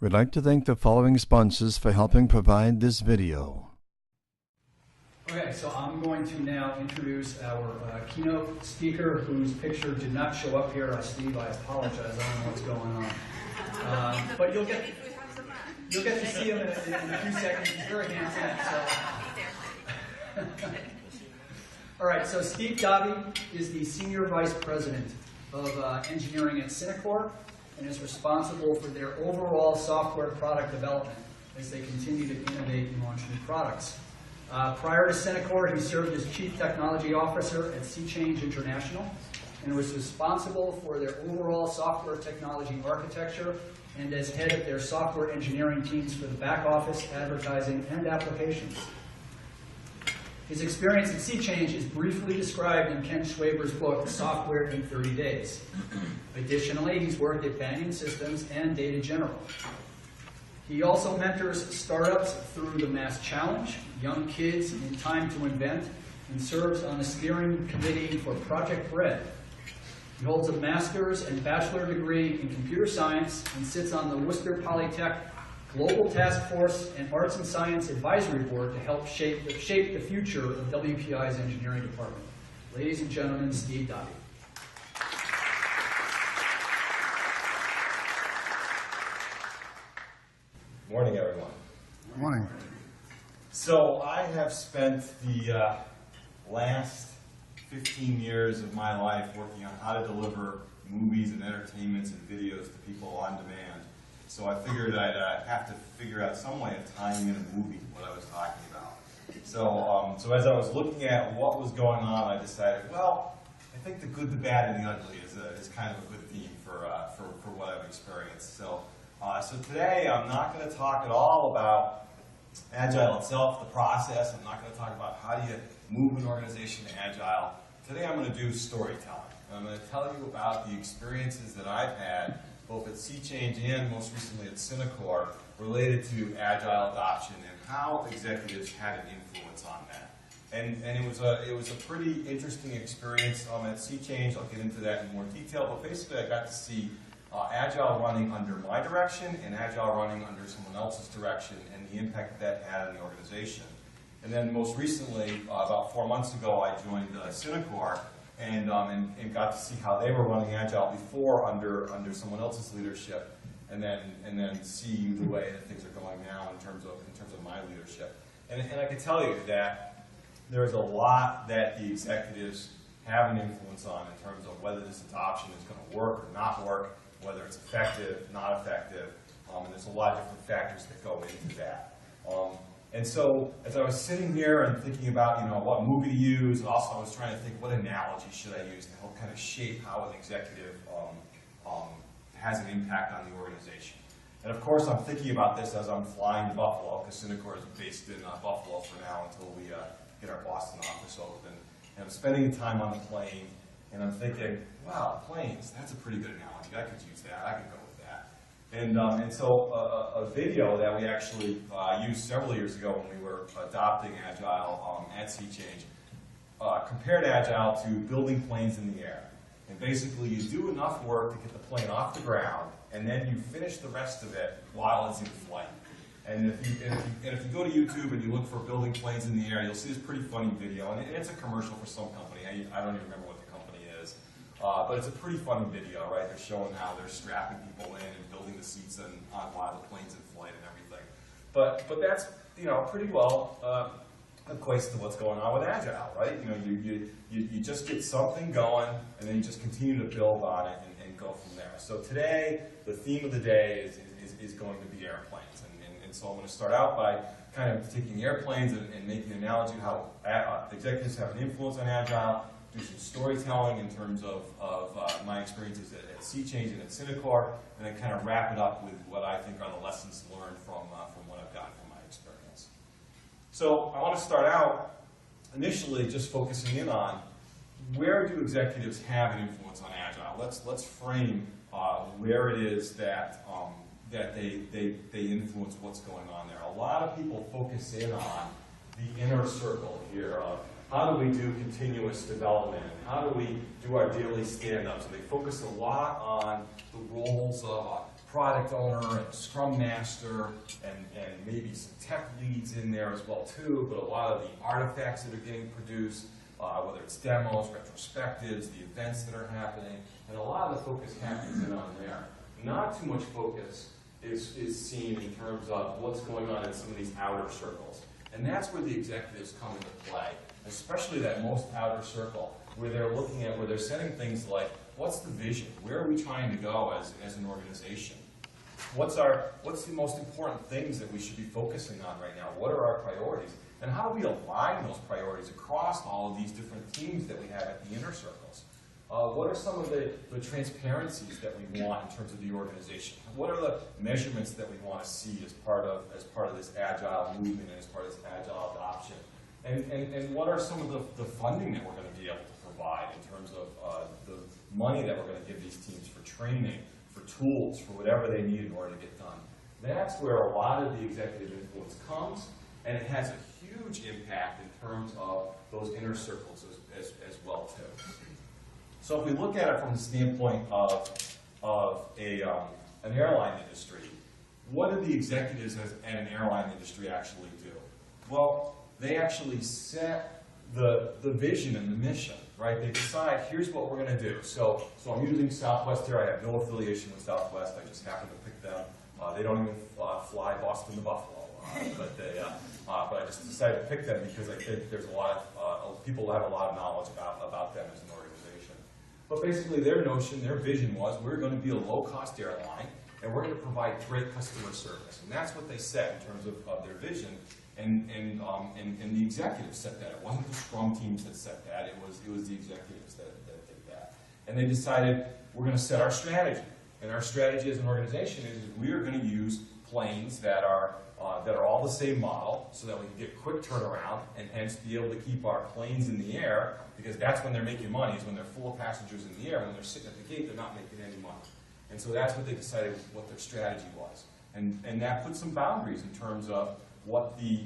We'd like to thank the following sponsors for helping provide this video. Okay, so I'm going to now introduce our keynote speaker whose picture did not show up here. Steve, I apologize. I don't know what's going on. But you'll get to see him in a few seconds. He's very handsome. So. All right, so Steve Davi is the Senior Vice President of Engineering at Cinecorp and is responsible for their overall software product development as they continue to innovate and launch new products. Prior to Cinecorp, he served as Chief Technology Officer at SeaChange International and was responsible for their overall software technology architecture and as head of their software engineering teams for the back office, advertising, and applications. His experience at SeaChange is briefly described in Ken Schwaber's book, Software in 30 Days. Additionally, he's worked at Banyan Systems and Data General. He also mentors startups through the Mass Challenge, Young Kids in Time to Invent, and serves on the steering committee for Project Bread. He holds a master's and bachelor degree in computer science and sits on the Worcester Polytech Global Task Force and Arts and Science Advisory Board to help shape the future of WPI's engineering department. Ladies and gentlemen, Steve Davi. Morning, everyone. Good morning. So I have spent the last 15 years of my life working on how to deliver movies and entertainments and videos to people on demand. So I figured I'd have to figure out some way of tying in a movie what I was talking about. So as I was looking at what was going on, I decided, well, I think the good, the bad, and the ugly is kind of a good theme for what I've experienced. So today I'm not going to talk at all about Agile itself, the process. I'm not going to talk about how do you move an organization to Agile. Today I'm going to do storytelling. I'm going to tell you about the experiences that I've had both at SeaChange and most recently at Cinecorp related to Agile adoption and how executives had an influence on that. And it was a pretty interesting experience at SeaChange. I'll get into that in more detail, but basically I got to see Agile running under my direction and Agile running under someone else's direction and the impact that had on the organization. And then most recently, about 4 months ago, I joined Cinecorp and got to see how they were running Agile before under someone else's leadership, and then see the way that things are going now in terms of my leadership. And I can tell you that there's a lot that the executives have an influence on in terms of whether this adoption is going to work or not work, whether it's effective, not effective, and there's a lot of different factors that go into that. And so, as I was sitting here and thinking about, what movie to use, and also I was trying to think what analogy should I use to help kind of shape how an executive has an impact on the organization. And of course, I'm thinking about this as I'm flying to Buffalo, because Cinecorp is based in Buffalo for now until we get our Boston office open. And I'm spending time on the plane, and I'm thinking, wow, planes, that's a pretty good analogy. I could use that. I could go with that. And so a video that we actually used several years ago when we were adopting Agile at SeaChange compared Agile to building planes in the air. And basically, you do enough work to get the plane off the ground, and then you finish the rest of it while it's in flight. And if you go to YouTube and you look for building planes in the air, you'll see this pretty funny video. And it's a commercial for some company. I don't even remember what the company is. But it's a pretty funny video, right? They're showing how they're strapping people in and building the seats on while the plane's in flight and everything. But that's, pretty well equates to what's going on with Agile, right? You just get something going, and then you just continue to build on it and go from there. So today, the theme of the day is going to be airplanes. And so I'm going to start out by kind of taking airplanes and making an analogy how executives have an influence on Agile, do some storytelling in terms of my experiences at SeaChange and at Cinecorp, and then kind of wrap it up with what I think are the lessons learned from what I've gotten from my experience. So I want to start out initially just focusing in on where do executives have an influence on Agile. Let's frame where it is that they influence what's going on there. A lot of people focus in on the inner circle here of how do we do continuous development? How do we do our daily stand-ups? And they focus a lot on the roles of product owner and a scrum master and maybe some tech leads in there as well too, but a lot of the artifacts that are getting produced, whether it's demos, retrospectives, the events that are happening, and a lot of the focus happens in on there. Not too much focus is seen in terms of what's going on in some of these outer circles. And that's where the executives come into play, especially that most outer circle, where they're looking at, where they're setting things like, what's the vision? Where are we trying to go as an organization? What's the most important things that we should be focusing on right now? What are our priorities? And how do we align those priorities across all of these different teams that we have at the inner circles? What are some of the transparencies that we want in terms of the organization? What are the measurements that we want to see as part of this Agile movement and as part of this Agile adoption? And what are some of the funding that we're going to be able to provide in terms of the money that we're going to give these teams for training, for tools, for whatever they need in order to get done? That's where a lot of the executive influence comes, and it has a huge impact in terms of those inner circles as well too. So if we look at it from the standpoint of an airline industry, what do the executives at an airline industry actually do? Well, they actually set the vision and the mission, right? They decide, here's what we're going to do. So I'm using Southwest here. I have no affiliation with Southwest. I just happen to pick them. They don't even fly Boston to Buffalo, but I just decided to pick them because I think there's a lot of people have a lot of knowledge about them as an organization. But basically their notion, their vision was, we're going to be a low-cost airline, and we're going to provide great customer service. And that's what they said in terms of their vision. And the executives set that. It wasn't the Scrum teams that set that. It was the executives that did that. And they decided, we're going to set our strategy. And our strategy as an organization is we are going to use planes that are all the same model, so that we can get quick turnaround and hence be able to keep our planes in the air, because that's when they're making money, is when they're full of passengers in the air. When they're sitting at the gate, they're not making any money. And so that's what they decided what their strategy was. And that put some boundaries in terms of what the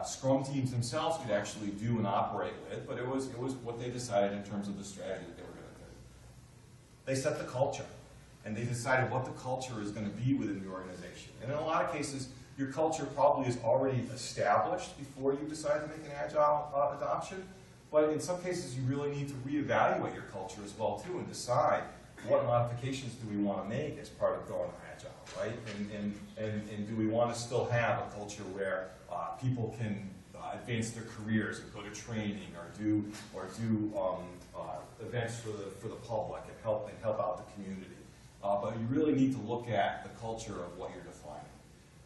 Scrum teams themselves could actually do and operate with, but it was what they decided in terms of the strategy that they were going to do. They set the culture, and they decided what the culture is going to be within the organization. And in a lot of cases, your culture probably is already established before you decide to make an Agile adoption, but in some cases you really need to reevaluate your culture as well too and decide what modifications do we want to make as part of going Agile, right? And do we want to still have a culture where people can advance their careers and go to training or do events for the public and help out the community? But you really need to look at the culture of what you're defining.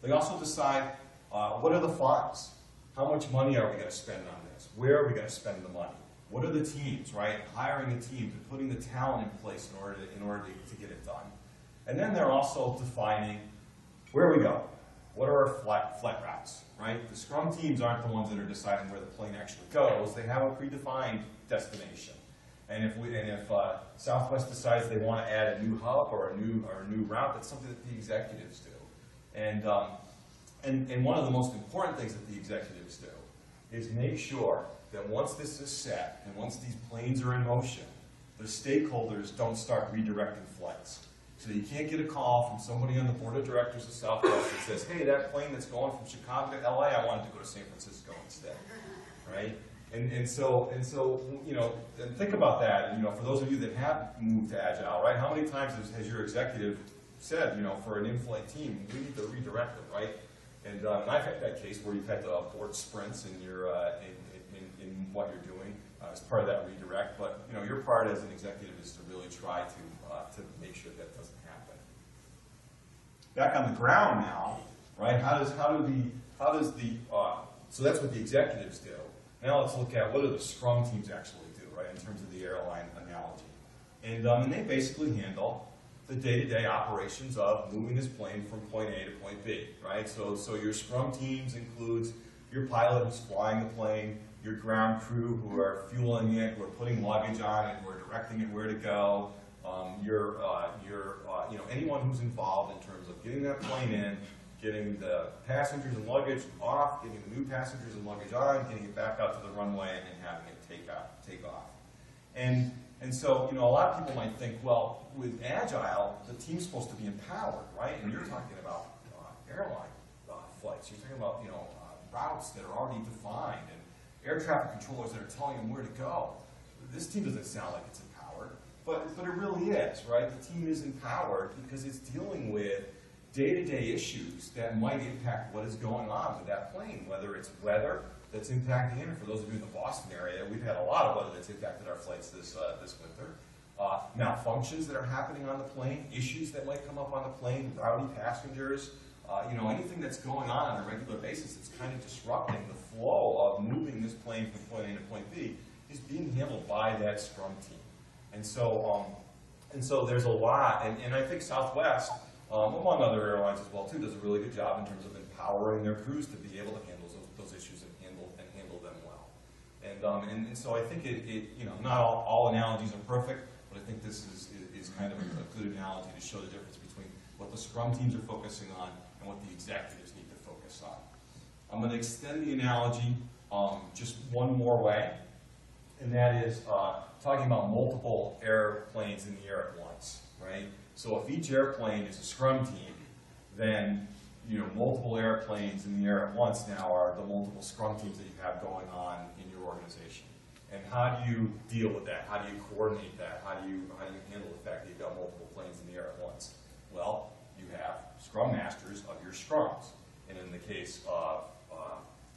They also decide what are the funds? How much money are we going to spend on this? Where are we going to spend the money? What are the teams, right? Hiring the teams and putting the talent in place in order to get it done. And then they're also defining where we go. What are our flight routes, right? The Scrum teams aren't the ones that are deciding where the plane actually goes. They have a predefined destination. And if Southwest decides they want to add a new hub or a new route, that's something that the executives do. And one of the most important things that the executives do is make sure that once this is set and once these planes are in motion, the stakeholders don't start redirecting flights. So you can't get a call from somebody on the board of directors of Southwest that says, hey, that plane that's going from Chicago to LA, I wanted to go to San Francisco instead, right? And so you know, and think about that. You know, for those of you that have moved to Agile, right? How many times has your executive said, you know, for an in-flight team, we need to redirect them, right? And I've had that case where you've had to abort sprints in your in what you're doing as part of that redirect. But you know, your part as an executive is to really try to make sure that doesn't happen. Back on the ground now, right? So that's what the executives do. Now let's look at what do the Scrum teams actually do, right? In terms of the airline analogy, and they basically handle the day-to-day operations of moving this plane from point A to point B, right? So your Scrum teams includes your pilot who's flying the plane, your ground crew who are fueling it, who are putting luggage on it, who are directing it where to go, you know, anyone who's involved in terms of getting that plane in, getting the passengers and luggage off, getting the new passengers and luggage on, getting it back out to the runway, and having it take off. And And so, you know, a lot of people might think, well, with Agile, the team's supposed to be empowered, right? And you're talking about airline flights. You're talking about, you know, routes that are already defined and air traffic controllers that are telling them where to go. This team doesn't sound like it's empowered, but it really is, right? The team is empowered because it's dealing with day-to-day issues that might impact what is going on with that plane, whether it's weather that's impacting it, or for those of you in the Boston area, we've had a lot of weather that's impacted our flights this winter. Malfunctions that are happening on the plane, issues that might come up on the plane, rowdy passengers, you know, anything that's going on a regular basis that's kind of disrupting the flow of moving this plane from point A to point B is being handled by that Scrum team. And so there's a lot, and I think Southwest, among other airlines as well too, does a really good job in terms of empowering their crews to be able to handle those issues and handle them well. And so I think you know, not all analogies are perfect, but I think this is kind of a good analogy to show the difference between what the Scrum teams are focusing on and what the executives need to focus on. I'm going to extend the analogy just one more way, and that is talking about multiple airplanes in the air at once, right? So if each airplane is a Scrum team, then, you know, multiple airplanes in the air at once now are the multiple Scrum teams that you have going on in your organization. And how do you deal with that? How do you coordinate that? How do you handle the fact that you've got multiple planes in the air at once? Well, you have Scrum Masters of your Scrums. And in the case of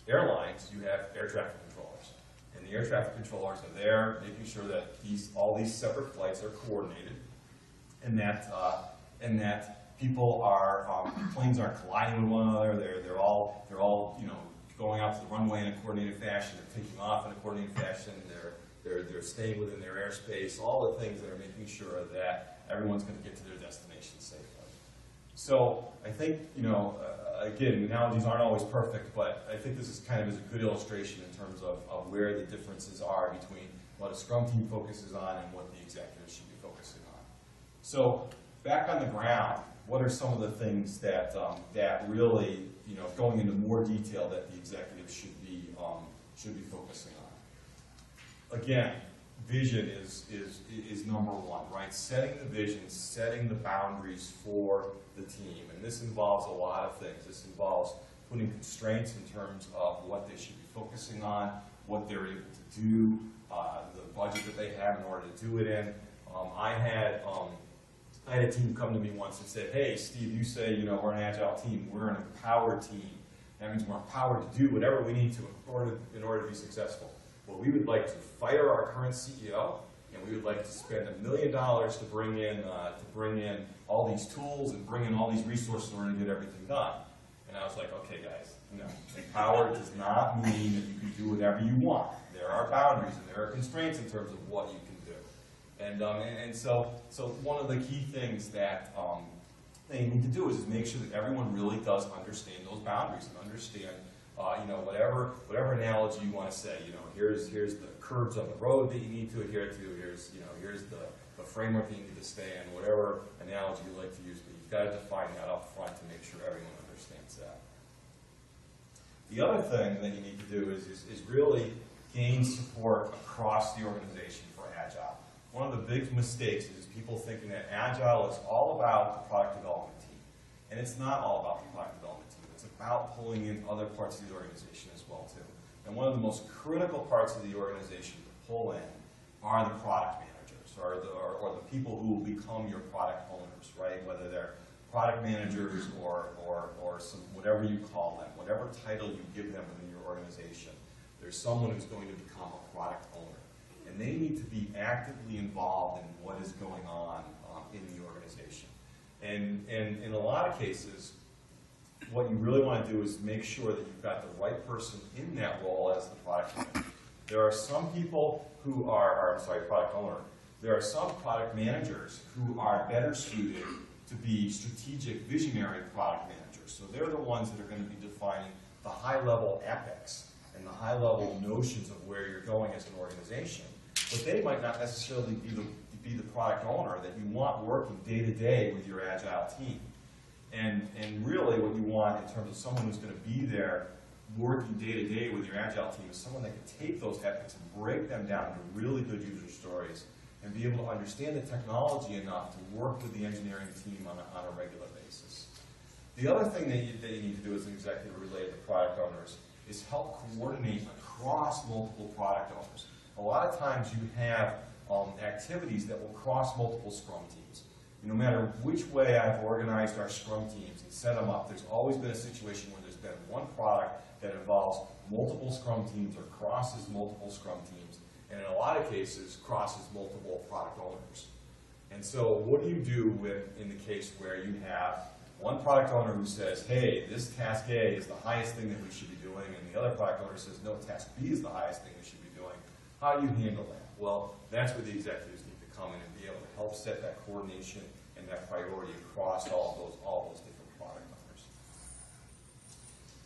airlines, you have air traffic controllers. And the air traffic controllers are there making sure that all these separate flights are coordinated, and that people are planes aren't colliding with one another. They're all you know, going out to the runway in a coordinated fashion. They're taking off in a coordinated fashion. They're staying within their airspace. All the things that are making sure that everyone's going to get to their destination safely. So I think, you know, again, analogies aren't always perfect, but I think this is kind of a good illustration in terms of where the differences are between what a Scrum team focuses on and what the executives should be focusing on. So back on the ground, what are some of the things that that really, you know, going into more detail, that the executives should be focusing on? Again, vision is number one, right? Setting the vision, setting the boundaries for the team, and this involves a lot of things. This involves putting constraints in terms of what they should be focusing on, what they're able to do, the budget that they have in order to do it in. I had a team come to me once and said, "Hey, Steve, you say, you know, we're an Agile team. We're an empowered team. That means we're empowered to do whatever we need to in order to be successful. Well, we would like to fire our current CEO, and we would like to spend $1 million to bring in all these tools and bring in all these resources in order to get everything done." And I was like, "Okay, guys, no. Empowered does not mean that you can do whatever you want. There are boundaries and there are constraints in terms of what you can do." And so one of the key things that they need to do is make sure that everyone really does understand those boundaries and understand, you know, whatever analogy you want to say. You know, here's the curves on the road that you need to adhere to. Here's the framework that you need to stay in. Whatever analogy you like to use, but you've got to define that up front to make sure everyone understands that. The other thing that you need to do is really gain support across the organization for Agile. One of the big mistakes is people thinking that Agile is all about the product development team. And it's not all about the product development team. It's about pulling in other parts of the organization as well, too. And one of the most critical parts of the organization to pull in are the product managers, or the people who will become your product owners, right? Whether they're product managers or some, whatever you call them, whatever title you give them within your organization, there's someone who's going to become a product owner. And they need to be actively involved in what is going on in the organization. And in a lot of cases, what you really want to do is make sure that you've got the right person in that role as the product manager. There are some people who are, product owner. There are some product managers who are better suited to be strategic, visionary product managers. So they're the ones that are going to be defining the high-level epics and the high-level notions of where you're going as an organization. But they might not necessarily be the product owner that you want working day-to-day with your Agile team. And really what you want in terms of someone who's going to be there working day-to-day with your Agile team is someone that can take those epics and break them down into really good user stories and be able to understand the technology enough to work with the engineering team on a regular basis. The other thing that you need to do as an executive related to product owners is help coordinate across multiple product owners. A lot of times you have activities that will cross multiple Scrum teams. No matter which way I've organized our Scrum teams and set them up, there's always been a situation where there's been one product that involves multiple Scrum teams or crosses multiple Scrum teams, and in a lot of cases crosses multiple product owners. And so what do you do in the case where you have one product owner who says, hey, this task A is the highest thing that we should be doing, and the other product owner says, no, task B is the highest thing we should be doing? How do you handle that? Well, that's where the executives need to come in and be able to help set that coordination and that priority across all those different product owners.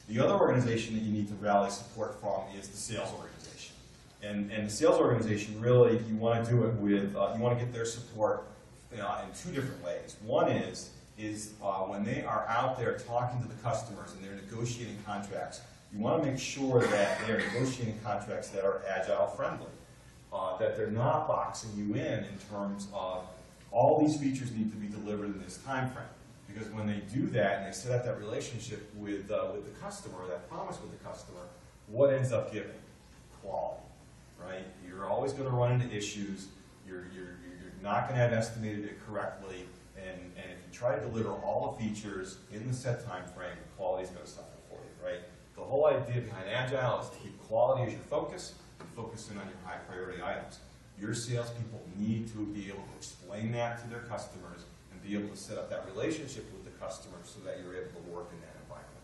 The other organization that you need to rally support from is the sales organization. And the sales organization, really, you want to do it with, you want to get their support in two different ways. One is when they are out there talking to the customers and they're negotiating contracts, you want to make sure that they're negotiating contracts that are Agile friendly, that they're not boxing you in terms of all these features need to be delivered in this time frame. Because when they do that and they set up that relationship with the customer, that promise with the customer, what ends up giving? Quality, right? You're always going to run into issues. You're not going to have estimated it correctly. And if you try to deliver all the features in the set time frame, quality is going to suffer for you, right? The whole idea behind Agile is to keep quality as your focus and focus in on your high priority items. Your salespeople need to be able to explain that to their customers and be able to set up that relationship with the customer so that you're able to work in that environment.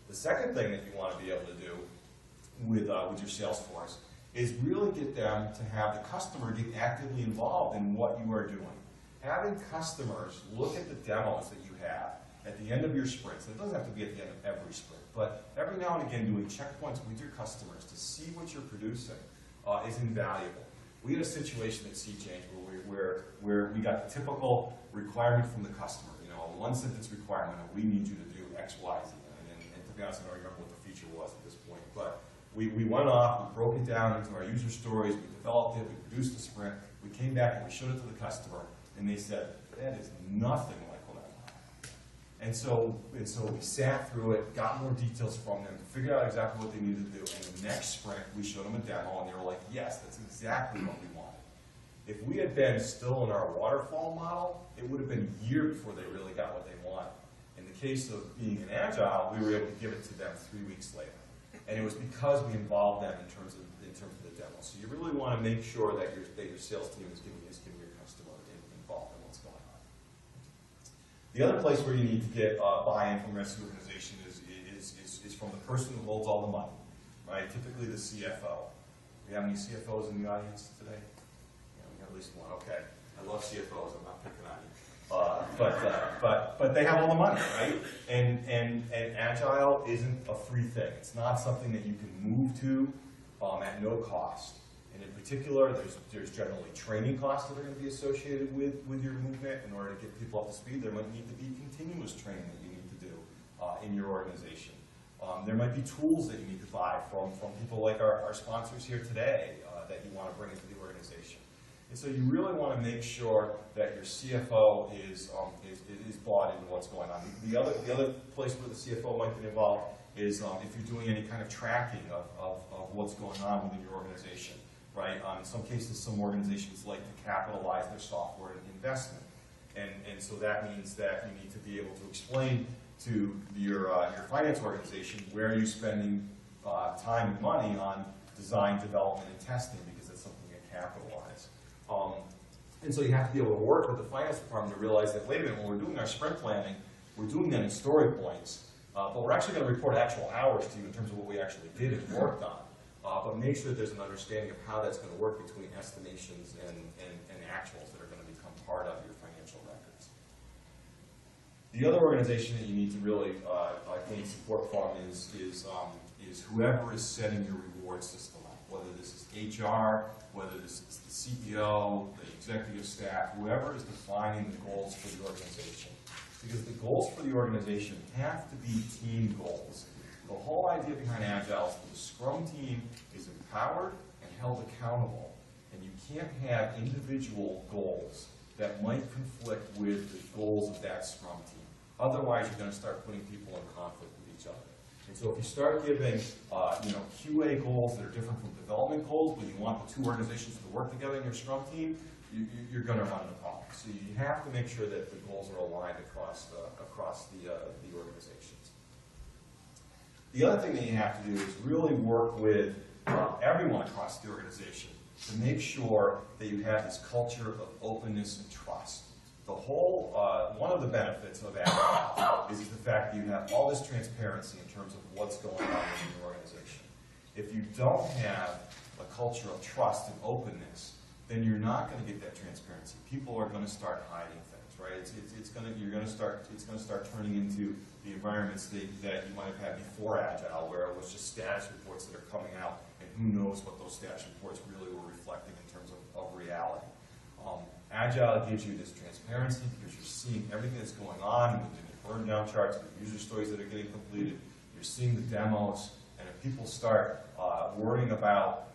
The second thing that you want to be able to do with your sales force is really get them to have the customer get actively involved in what you are doing. Having customers look at the demos that you have at the end of your sprints, and it doesn't have to be at the end of every sprint, but every now and again doing checkpoints with your customers to see what you're producing is invaluable. We had a situation at Sea Change where we got the typical requirement from the customer, a one-sentence requirement of we need you to do X, Y, Z. And to be honest, I don't remember what the feature was at this point, but we went off, we broke it down into our user stories, we developed it, we produced a sprint, we came back and we showed it to the customer, and they said, that is nothing like what I want. And so we sat through it, got more details from them, figured out exactly what they needed to do, and the next sprint we showed them a demo, and they were like, yes, that's exactly what we wanted. If we had been still in our waterfall model, it would have been a year before they really got what they wanted. In the case of being an Agile, we were able to give it to them 3 weeks later. And it was because we involved them in terms of the demo. So you really want to make sure that your sales team is giving your customer involved in what's going on. The other place where you need to get buy-in from the rest of the organization is from the person who holds all the money, right? Typically the CFO. Do we have any CFOs in the audience today? Yeah, we have at least one. Okay. I love CFOs. I'm not picking on you. But they have all the money, right? And Agile isn't a free thing. It's not something that you can move to at no cost. And in particular, there's generally training costs that are going to be associated with your movement. In order to get people up to speed, there might need to be continuous training that you need to do in your organization. There might be tools that you need to buy from people like our sponsors here today that you want to bring into the organization. And so you really want to make sure that your CFO is bought into what's going on. The other place where the CFO might get involved is if you're doing any kind of tracking of what's going on within your organization, right? In some cases, some organizations like to capitalize their software investment. And so that means that you need to be able to explain to your finance organization where you're spending time and money on design, development, and testing, because that's something you capitalize. And so you have to be able to work with the finance department to realize that, wait a minute, when we're doing our sprint planning, we're doing that in story points, but we're actually going to report actual hours to you in terms of what we actually did and worked on. But make sure that there's an understanding of how that's going to work between estimations and actuals that are going to become part of your financial records. The other organization that you need to really gain support from is whoever is setting your reward system up, whether this is HR, whether this is the CEO, the executive staff, whoever is defining the goals for the organization. Because the goals for the organization have to be team goals. The whole idea behind Agile is that the Scrum team is empowered and held accountable. And you can't have individual goals that might conflict with the goals of that Scrum team. Otherwise, you're going to start putting people in conflict with each other. And so if you start giving QA goals that are different from development goals, but you want the two organizations to work together in your Scrum team, you're going to run into problems. So you have to make sure that the goals are aligned across the organizations. The other thing that you have to do is really work with everyone across the organization to make sure that you have this culture of openness and trust. The whole, one of the benefits of Agile is the fact that you have all this transparency in terms of what's going on in your organization. If you don't have a culture of trust and openness, then you're not going to get that transparency. People are going to start hiding things, right? It's going to start turning into the environments that you might have had before Agile, where it was just status reports that are coming out, and who knows what those status reports really were reflecting in terms of reality. Agile gives you this transparency because you're seeing everything that's going on with the burn down charts, the user stories that are getting completed. You're seeing the demos, and if people start worrying about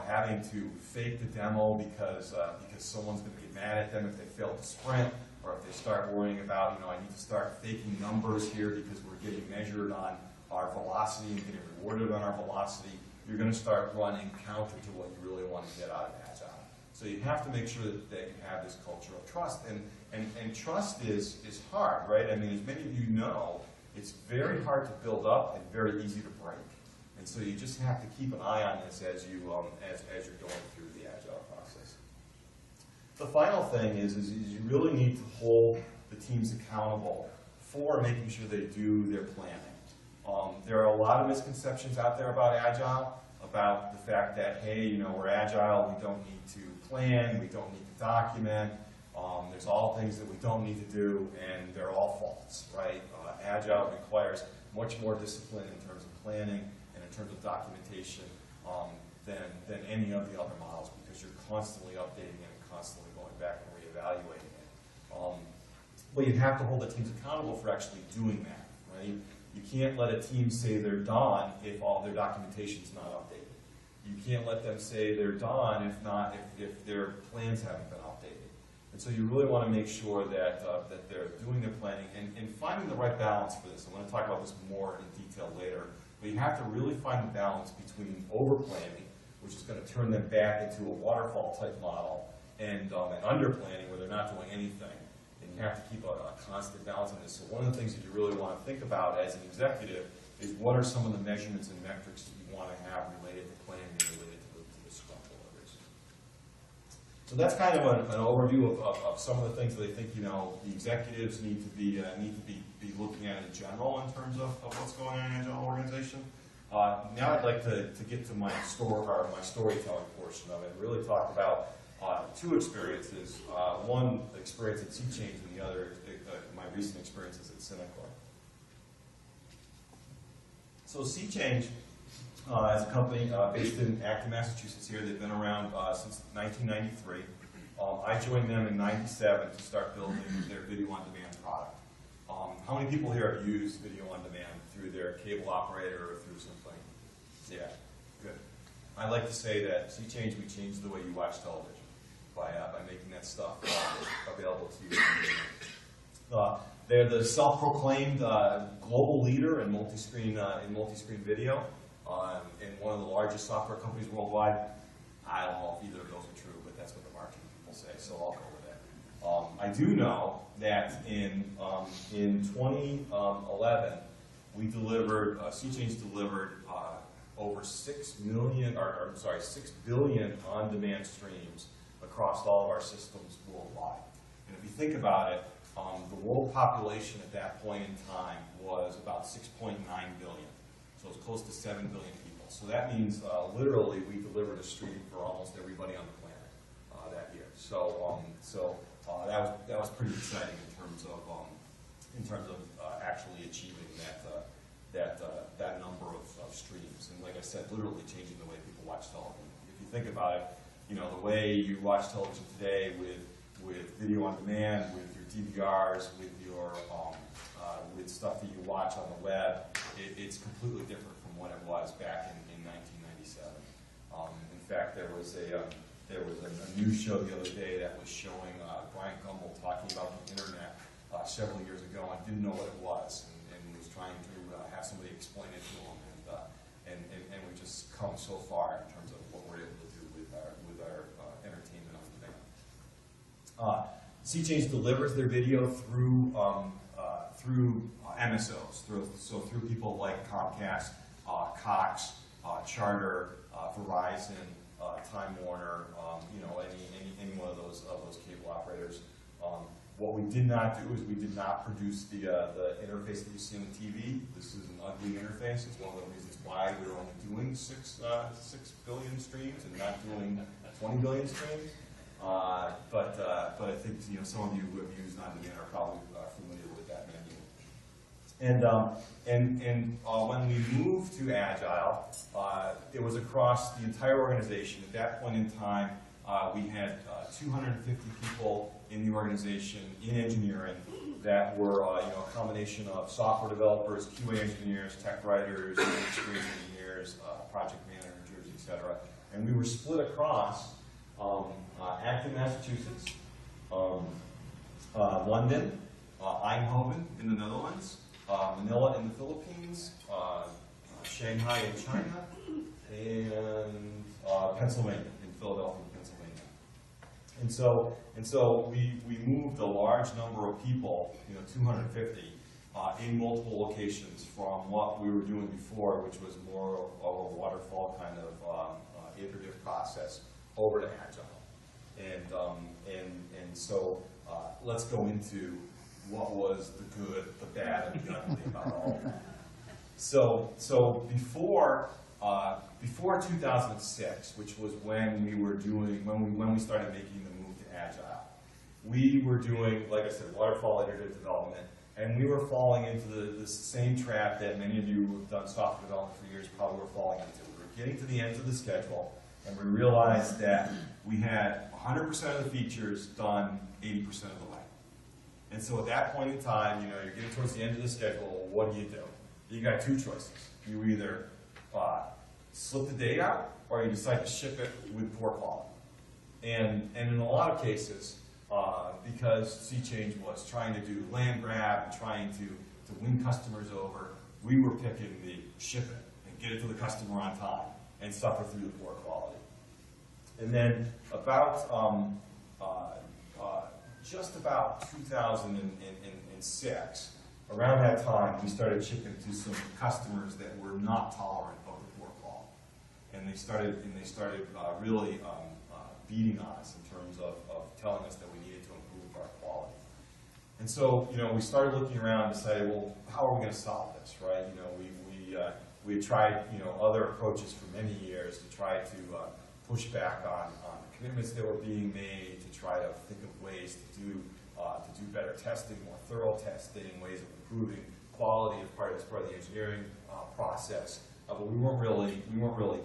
having to fake the demo because someone's going to get mad at them if they fail to sprint, or if they start worrying about I need to start faking numbers here because we're getting measured on our velocity and getting rewarded on our velocity, you're going to start running counter to what you really want to get out of Agile. So you have to make sure that you have this culture of trust. And trust is hard, right? I mean, as many of you know, it's very hard to build up and very easy to break. And so you just have to keep an eye on this as you're going through the Agile process. The final thing is you really need to hold the teams accountable for making sure they do their planning. There are a lot of misconceptions out there about Agile, about the fact that, hey, we're Agile, we don't need to plan, we don't need to document, there's all things that we don't need to do, and they're all false, right? Agile requires much more discipline in terms of planning and in terms of documentation than any of the other models, because you're constantly updating it and constantly going back and reevaluating it. But you have to hold the teams accountable for actually doing that, right? You can't let a team say they're done if all their documentation's not updated. You can't let them say they're done if their plans haven't been updated. And so you really want to make sure that they're doing their planning and finding the right balance for this. I'm going to talk about this more in detail later. But you have to really find the balance between over-planning, which is going to turn them back into a waterfall-type model, and under-planning, where they're not doing anything. And you have to keep a constant balance on this. So one of the things that you really want to think about as an executive is what are some of the measurements and metrics that you want to have related to planning and related to the Scrum deliveries. So that's kind of an overview of some of the things that I think the executives need to be looking at in general in terms of what's going on in an Agile organization. Now I'd like to get to my storytelling portion of it and really talk about two experiences. One experience at SeaChange and the other my recent experiences at Cinecorp. So SeaChange is a company based in Acton, Massachusetts here. They've been around since 1993. I joined them in '97 to start building their video-on-demand product. How many people here have used video-on-demand through their cable operator or through something? Yeah, good. I like to say that SeaChange, we changed the way you watch television by making that stuff available to you. They're the self-proclaimed global leader in multi-screen video, and one of the largest software companies worldwide. I don't know if either of those are true, but that's what the marketing people say, so I'll go with it. I do know that in 2011, we delivered, SeaChange delivered over 6 billion on-demand streams across all of our systems worldwide. And if you think about it, the world population at that point in time was about 6.9 billion. So it's close to 7 billion people. So that means literally we delivered a stream for almost everybody on the planet that year. So that was pretty exciting in terms of actually achieving that number of streams. And like I said, literally changing the way people watch television. If you think about it, the way you watch television today with video on demand, with your DVRs, with your with stuff that you watch on the web, it's completely different from what it was back in 1997. In fact, there was there was a news show the other day that was showing Brian Gumbel talking about the internet several years ago and didn't know what it was, and was trying to have somebody explain it to him. And we've just come so far in terms of what we're able to do with our entertainment on demand. SeaChange delivers their video through MSOs, through people like Comcast, Cox, Charter, Verizon, Time Warner, any one of those cable operators. What we did not do is we did not produce the interface that you see on the TV. This is an ugly interface. It's one of the reasons why we're only doing 6 billion streams and not doing 20 billion streams. But I think some of you who have used on-demand are probably familiar with that menu. And when we moved to Agile, it was across the entire organization. At that point in time, we had 250 people in the organization in engineering that were a combination of software developers, QA engineers, tech writers, experience engineers, project managers, etc. And we were split across Acton, Massachusetts, London, Eindhoven in the Netherlands, Manila in the Philippines, Shanghai in China, and Pennsylvania, in Philadelphia, Pennsylvania. And so we moved a large number of people, 250, in multiple locations from what we were doing before, which was more of a waterfall kind of iterative process, over to Agile. And so let's go into what was the good, the bad, and the ugly about all of that. So before 2006, which was when we started making the move to Agile, we were doing, like I said, waterfall iterative development, and we were falling into the same trap that many of you who have done software development for years probably were falling into. We were getting to the end of the schedule, and we realized that we had 100% of the features done 80% of the way. And so at that point in time, you're getting towards the end of the schedule, what do? You got two choices. You either slip the date out, or you decide to ship it with poor quality. And in a lot of cases, because SeaChange was trying to do land grab and trying to win customers over, we were picking the ship it and get it to the customer on time and suffer through the poor quality. And then just about 2006, around that time, we started shipping to some customers that were not tolerant of the poor quality, and they started really beating on us in terms of telling us that we needed to improve our quality. And so, we started looking around and decided, well, how are we going to solve this, right? We tried, other approaches for many years to try to push back on the commitments that were being made, to try to think of ways to do better testing, more thorough testing, ways of improving quality as part of the engineering process. But we weren't really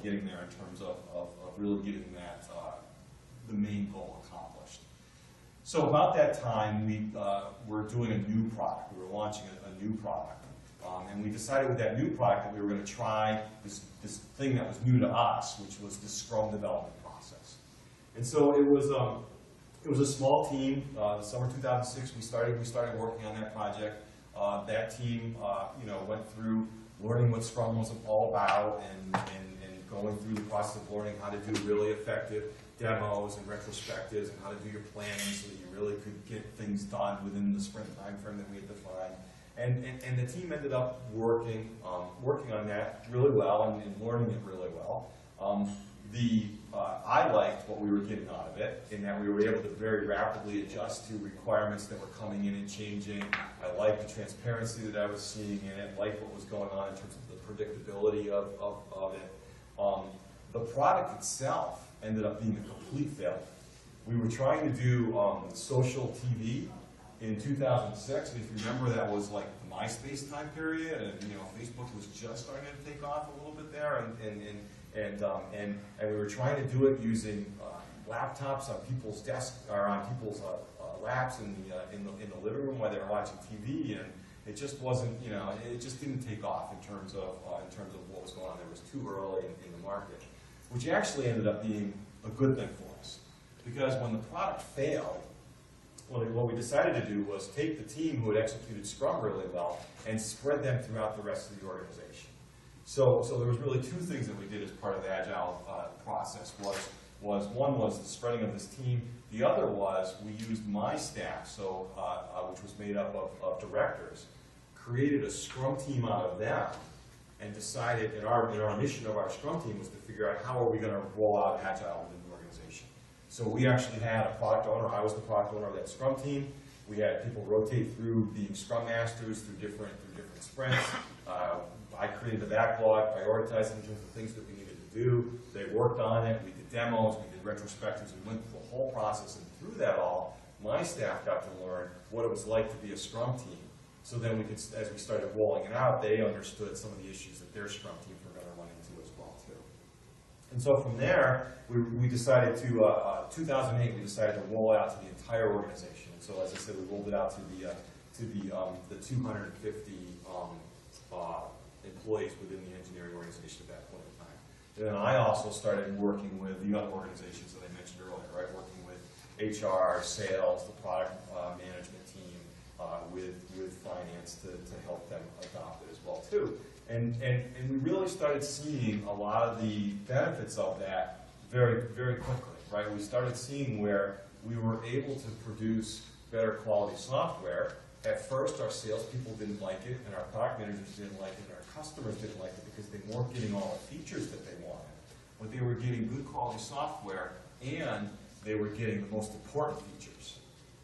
getting there in terms of really getting that the main goal accomplished. So about that time, we were doing a new product. We were launching a new product. And we decided with that new product that we were going to try this thing that was new to us, which was the Scrum development process. And so it was a small team. The summer 2006, we started working on that project. That team, went through learning what Scrum was all about and going through the process of learning how to do really effective demos and retrospectives and how to do your planning so that you really could get things done within the sprint time frame that we had defined. And the team ended up working on that really well and learning it really well. I liked what we were getting out of it, in that we were able to very rapidly adjust to requirements that were coming in and changing. I liked the transparency that I was seeing in it, liked what was going on in terms of the predictability of it. The product itself ended up being a complete failure. We were trying to do social TV in 2006, and if you remember, that was like the MySpace time period, and Facebook was just starting to take off a little bit there, and we were trying to do it using laptops on people's desks or on people's laps in the living room while they were watching TV, and it just wasn't, it just didn't take off in terms of what was going on. It was too early in the market, which actually ended up being a good thing for us. Because when the product failed, what we decided to do was take the team who had executed Scrum really well and spread them throughout the rest of the organization. So there was really two things that we did as part of the Agile process. One was the spreading of this team. The other was we used my staff, which was made up of directors, created a Scrum team out of them, and decided in our mission of our Scrum team was to figure out how are we going to roll out Agile within the organization. So we actually had a product owner. I was the product owner of that Scrum team. We had people rotate through being Scrum Masters through different sprints. I created the backlog, prioritized in terms of things that we needed to do. They worked on it. We did demos. We did retrospectives. We went through the whole process, and through that all, my staff got to learn what it was like to be a Scrum team. So then we could, as we started rolling it out, they understood some of the issues that their Scrum teams were going to run into as well too. And so from there, we decided to, 2008, we decided to roll it out to the entire organization. And so as I said, we rolled it out to the 250 employees within the engineering organization at that point in time. And then I also started working with the other organizations that I mentioned earlier, right? Working with HR, sales, the product management team, with finance to help them adopt it as well too. And we really started seeing a lot of the benefits of that very, very quickly, right? We started seeing where we were able to produce better quality software. At first, our salespeople didn't like it, and our product managers didn't like it, and our customers didn't like it because they weren't getting all the features that they wanted. But they were getting good quality software, and they were getting the most important features.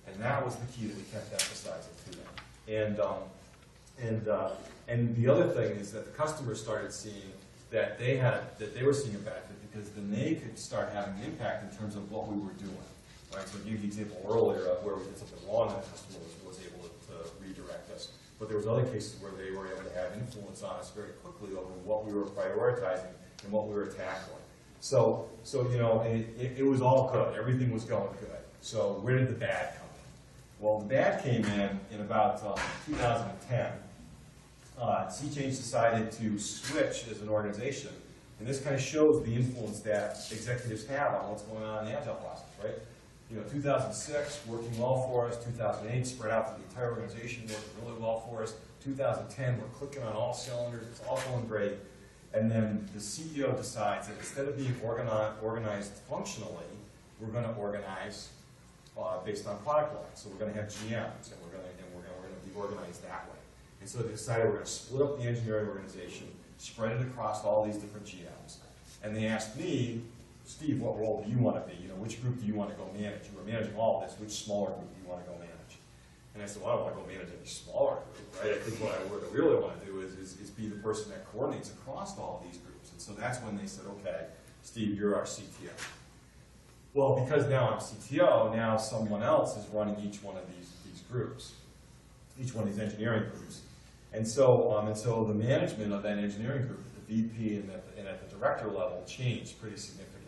And that was the key that we kept emphasizing to them. And the other thing is that the customers started seeing that they were seeing a benefit because then they could start having an impact in terms of what we were doing. Right? So I gave you the example earlier of where we did something wrong and the customer was able to redirect us. But there was other cases where they were able to have influence on us very quickly over what we were prioritizing and what we were tackling. So you know, it was all good. Everything was going good. So where did the bad come in? Well, the bad came in about 2010. C-Change decided to switch as an organization. And this kind of shows the influence that executives have on what's going on in the Agile process, right? You know, 2006, working well for us. 2008, spread out to the entire organization, working really well for us. 2010, we're clicking on all cylinders. It's all going great. And then the CEO decides that instead of being organized functionally, we're going to organize based on product lines. So we're going to have GMs, and we're going to be organized that way. And so they decided we're going to split up the engineering organization, spread it across all these different GMs. And they asked me, Steve, what role do you want to be? You know, which group do you want to go manage? You were managing all of this. Which smaller group do you want to go manage? And I said, well, I don't want to go manage any smaller group, right? I think what I really want to do is be the person that coordinates across all of these groups. And so that's when they said, okay, Steve, you're our CTO. Well, because now I'm CTO, now someone else is running each one of these groups, each one of these engineering groups. And so the management of that engineering group, the VP and at the director level, changed pretty significantly.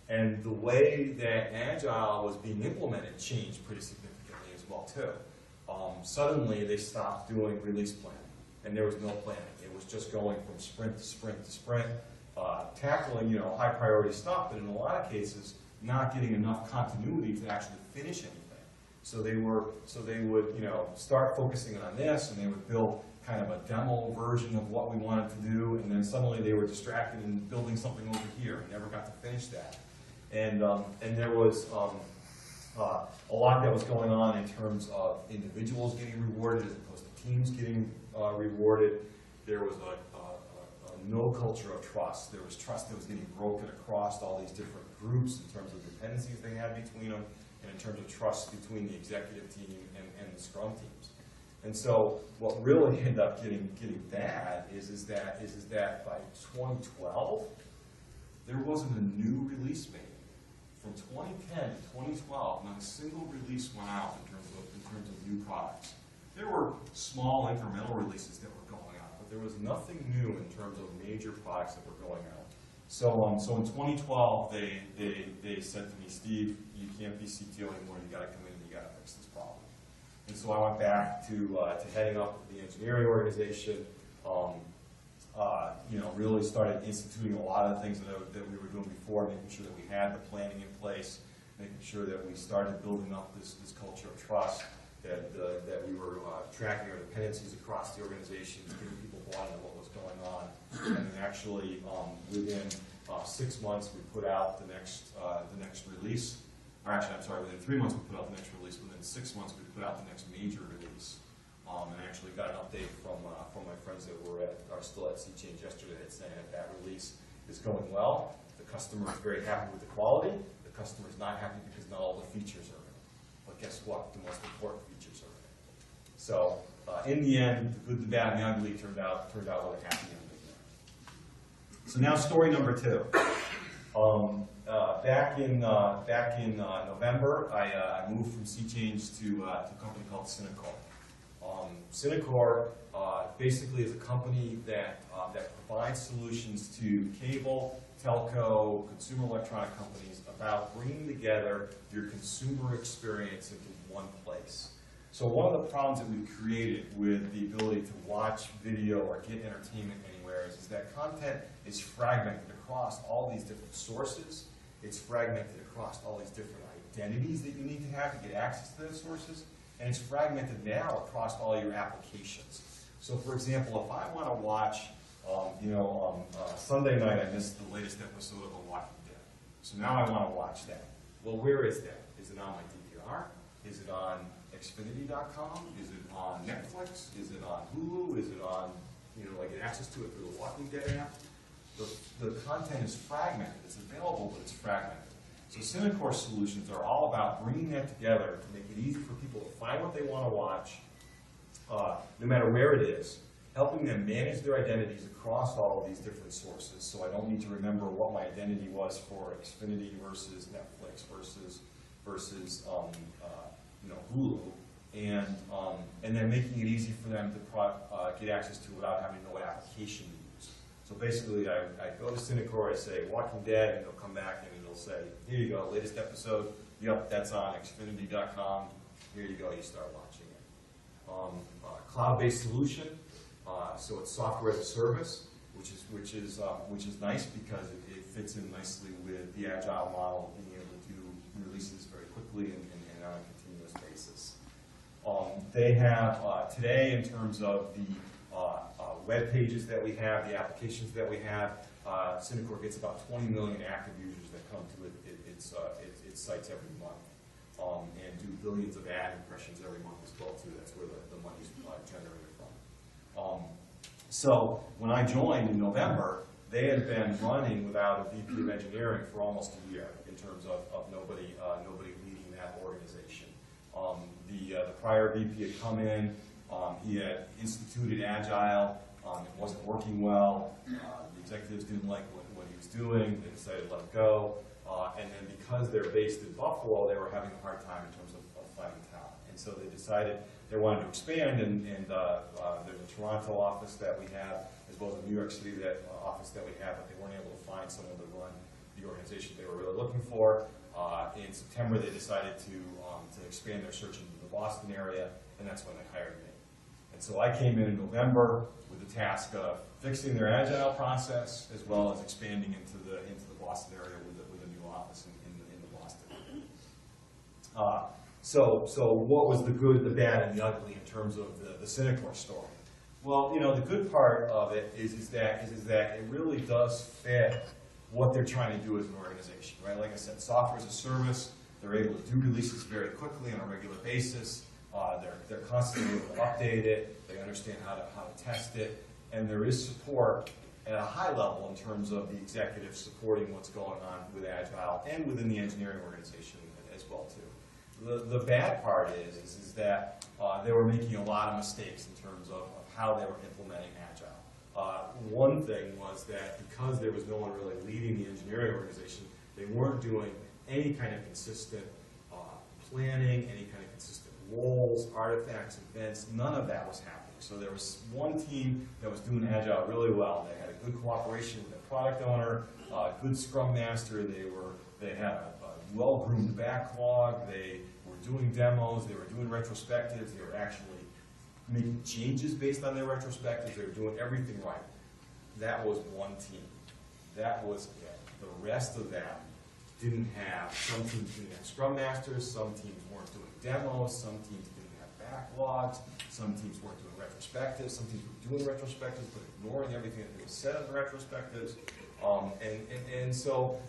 And the way that Agile was being implemented changed pretty significantly as well too. Suddenly they stopped doing release planning, and there was no planning. It was just going from sprint to sprint to sprint, tackling high priority stuff, but in a lot of cases not getting enough continuity to actually finish anything. So they would start focusing on this, and they would build kind of a demo version of what we wanted to do, and then suddenly they were distracted in building something over here and never got to finish that. And there was a lot that was going on in terms of individuals getting rewarded as opposed to teams getting rewarded. There was a no culture of trust. There was trust that was getting broken across all these different groups in terms of dependencies they had between them, and in terms of trust between the executive team and the Scrum teams. And so what really ended up getting bad is that by 2012, there wasn't a new release made. From 2010 to 2012, not a single release went out in terms of new products. There were small incremental releases that were going out, but there was nothing new in terms of major products that were going out. So in 2012, they said to me, Steve, you can't be CTO anymore. You got to come in and you got to fix this problem. And so I went back to heading up the engineering organization. Really started instituting a lot of the things that we were doing before, making sure that we had the planning in place, making sure that we started building up this culture of trust, that we were tracking our dependencies across the organization, getting people bought into what was going on, and then actually within 6 months we put out the next release. Or actually, I'm sorry, within 3 months we put out the next release. Within 6 months we put out the next major release. And I actually got an update from my friends that are still at Sea Change yesterday saying that release is going well. The customer is very happy with the quality. The customer is not happy because not all the features are in it. But guess what? The most important features are in it. So in the end, the good, the bad, and the ugly turned out with a happy ending there. So now story number 2. Back in November, I moved from Sea Change to a company called Cinecorp. Cinecorp basically is a company that provides solutions to cable, telco, consumer electronic companies about bringing together your consumer experience into one place. So one of the problems that we've created with the ability to watch video or get entertainment anywhere is that content is fragmented across all these different sources. It's fragmented across all these different identities that you need to have to get access to those sources. And it's fragmented now across all your applications. So for example, if I want to watch, Sunday night I missed the latest episode of The Walking Dead. So now I want to watch that. Well, where is that? Is it on my DVR? Is it on Xfinity.com? Is it on Netflix? Is it on Hulu? Is it on, get access to it through the Walking Dead app? The content is fragmented. It's available, but it's fragmented. So Cinecorp solutions are all about bringing that together to make it easy for people to find what they want to watch, no matter where it is, helping them manage their identities across all of these different sources. So I don't need to remember what my identity was for Xfinity versus Netflix versus Hulu, and then making it easy for them to get access to without having to know what application to use. So basically, I go to Cinecorp, I say Walking Dead, and they'll come back and it'll say, here you go, latest episode. Yep, that's on Xfinity.com. Here you go, you start watching it. Cloud-based solution, so it's software as a service, which is nice because it fits in nicely with the Agile model, being able to do releases very quickly and on a continuous basis. They have today, in terms of the web pages that we have, the applications that we have, Cinecorp gets about 20 million active users that come to its sites every month, and do billions of ad impressions every month as well too. That's where the money's generated from. So when I joined in November, they had been running without a VP of engineering for almost a year in terms of nobody leading that organization. The prior VP had come in. He had instituted Agile. It wasn't working well. The executives didn't like what he was doing. They decided to let him go. And then because they're based in Buffalo, they were having a hard time in terms of finding talent. And so they decided they wanted to expand, and there's a Toronto office that we have, as well as a New York City office that we have, but they weren't able to find someone to run the organization they were really looking for. In September, they decided to expand their search into the Boston area, and that's when they hired me. And so I came in November with the task of fixing their Agile process, as well as expanding into the Boston area with a new office in the Boston area. So what was the good, the bad, and the ugly in terms of the Cinecorp story? Well, the good part of it is that it really does fit what they're trying to do as an organization, right? Like I said, software as a service. They're able to do releases very quickly on a regular basis. They're constantly able to update it. They understand how to test it, and there is support at a high level in terms of the executives supporting what's going on with Agile and within the engineering organization as well too. The bad part is that they were making a lot of mistakes in terms of how they were implementing Agile. One thing was that because there was no one really leading the engineering organization, they weren't doing any kind of consistent planning, any kind of consistent roles, artifacts, events. None of that was happening. So there was one team that was doing Agile really well. They had a good cooperation with their product owner, a good Scrum Master. They had a well-groomed backlog. They were doing demos. They were doing retrospectives. They were actually making changes based on their retrospectives. They were doing everything right. That was one team. That was it. The rest of them didn't have, some teams didn't have Scrum Masters, some teams weren't doing demos, some teams didn't have backlogs, some teams weren't doing retrospectives, some teams were doing retrospectives but ignoring everything that was said in the retrospectives. And so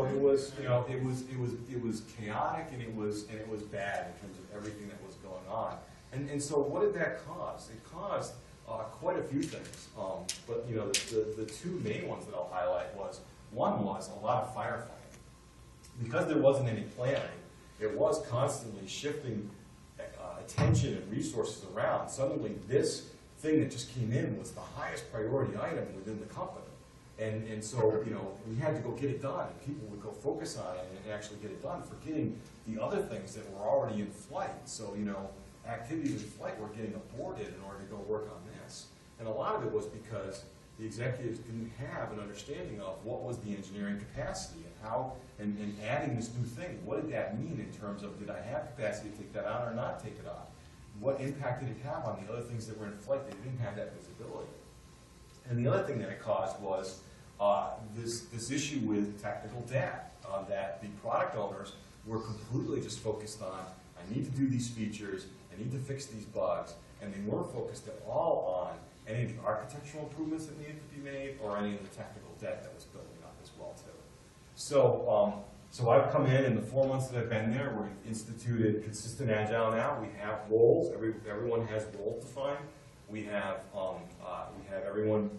it was, you know, it was chaotic, and it was bad in terms of everything that was going on. And so what did that cause? It caused quite a few things. But you know, the two main ones that I'll highlight was, one was a lot of firefighting. Because there wasn't any planning, it was constantly shifting attention and resources around. Suddenly this thing that just came in was the highest priority item within the company. And so, you know, we had to go get it done, and people would go focus on it and actually get it done, forgetting the other things that were already in flight. So, you know, activities in flight were getting aborted in order to go work on this. And a lot of it was because the executives didn't have an understanding of what was the engineering capacity and how, and adding this new thing, what did that mean in terms of, did I have capacity to take that on or not take it on? What impact did it have on the other things that were in flight that didn't have that visibility? And the other thing that it caused was this issue with technical debt, that the product owners were completely just focused on, I need to do these features, I need to fix these bugs, and they weren't focused at all on any of the architectural improvements that needed to be made or any of the technical debt that was building up as well too. So, so I've come in the 4 months that I've been there, we've instituted consistent Agile now. We have roles, everyone has roles defined. We have everyone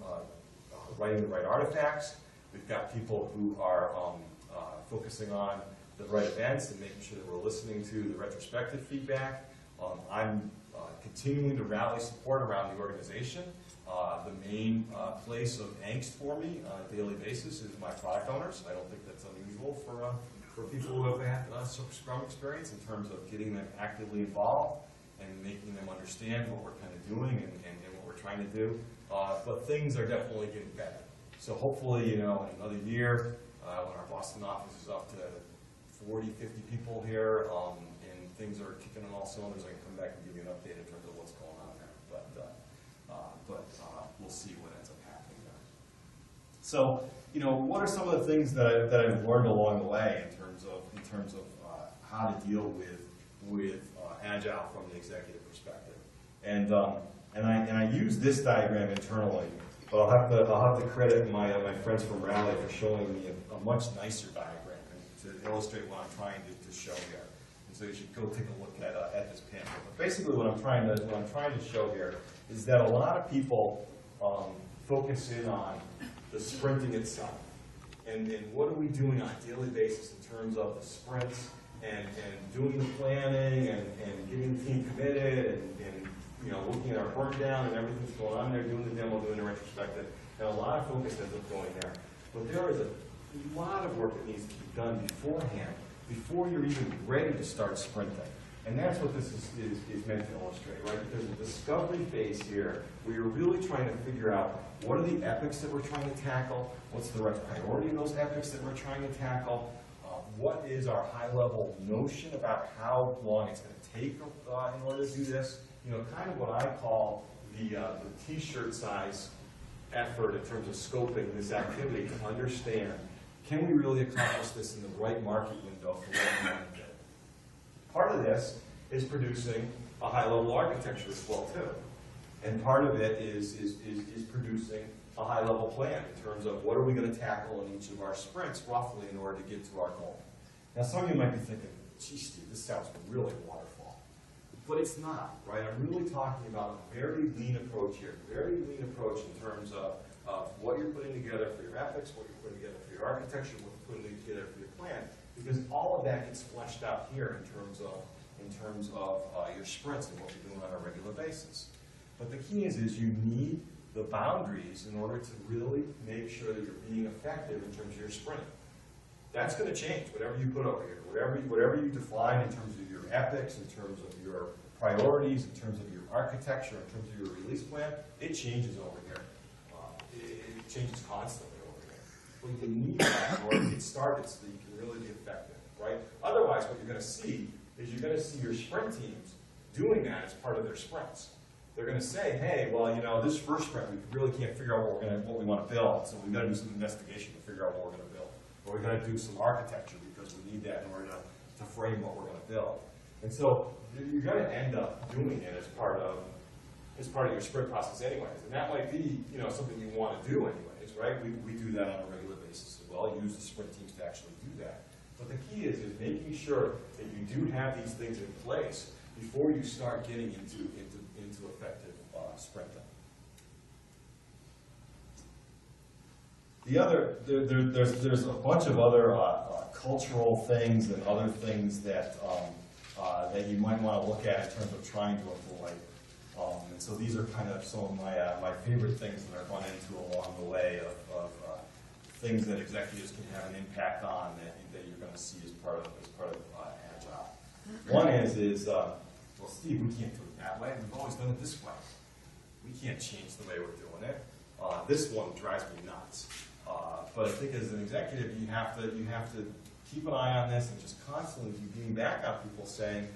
writing the right artifacts. We've got people who are focusing on the right events and making sure that we're listening to the retrospective feedback. I'm continuing to rally support around the organization. The main place of angst for me on a daily basis is my product owners. I don't think that's unusual for people who have had Scrum experience in terms of getting them actively involved and making them understand what we're kind of doing and what we're trying to do. But things are definitely getting better. So hopefully, you know, in another year, when our Boston office is up to 40, 50 people here, and things are kicking on all cylinders, I can come back and give you an update in terms of what's going on there. But we'll see what ends up happening there. So, you know, what are some of the things that I've learned along the way in terms of how to deal with Agile from the executive perspective? And I use this diagram internally, but I'll have to credit my friends from Raleigh for showing me a much nicer diagram to illustrate what I'm trying to show here. And so you should go take a look at this panel. But basically, what I'm trying to show here is that a lot of people focus in on the sprinting itself, and what are we doing on a daily basis in terms of the sprints and doing the planning and getting the team committed and you know, looking at our burn down and everything's going on there, doing the demo, doing the retrospective, and a lot of focus ends up going there. But there is a lot of work that needs to be done beforehand, before you're even ready to start sprinting. And that's what this is meant to illustrate, right? There's a discovery phase here where you're really trying to figure out what are the epics that we're trying to tackle, what's the right priority in those epics that we're trying to tackle, what is our high-level notion about how long it's going to take in order to do this. You know, kind of what I call the t-shirt size effort in terms of scoping this activity to understand, can we really accomplish this in the right market window for what we want to do? Part of this is producing a high-level architecture as well, too. And part of it is producing a high-level plan in terms of what are we going to tackle in each of our sprints, roughly, in order to get to our goal. Now, some of you might be thinking, gee, Steve, this sounds really waterfall. But it's not, right? I'm really talking about a very lean approach here, very lean approach in terms of what you're putting together for your epics, what you're putting together for your architecture, what you're putting together for your plan, because all of that gets fleshed out here in terms of your sprints and what you're doing on a regular basis. But the key is you need the boundaries in order to really make sure that you're being effective in terms of your sprint. That's going to change, whatever you put over here, whatever you define in terms of your epics, in terms of your priorities, in terms of your architecture, in terms of your release plan, it changes over here. It changes constantly over here. But you need that in order to get started so that you can really be effective, right? Otherwise, what you're going to see is you're going to see your sprint teams doing that as part of their sprints. They're going to say, hey, well, you know, this first sprint, we really can't figure out what we want to build, so we've got to do some investigation to figure out what we're going to build. Or we've got to do some architecture because because we need that in order to frame what we're going to build. And so you're going to end up doing it as part of your sprint process anyways. And that might be, you know, something you want to do anyways, right? We do that on a regular basis as well. Use the sprint teams to actually do that. But the key is making sure that you do have these things in place before you start getting into effective sprinting. There's a bunch of other cultural things and other things that that you might want to look at in terms of trying to avoid. And so these are kind of some of my favorite things that I've run into along the way of things that executives can have an impact on that you're going to see as part of Agile. One is well, Steve, we can't do it that way. We've always done it this way. We can't change the way we're doing it. This one drives me nuts. But I think as an executive, you have to keep an eye on this and just constantly be being back on people saying,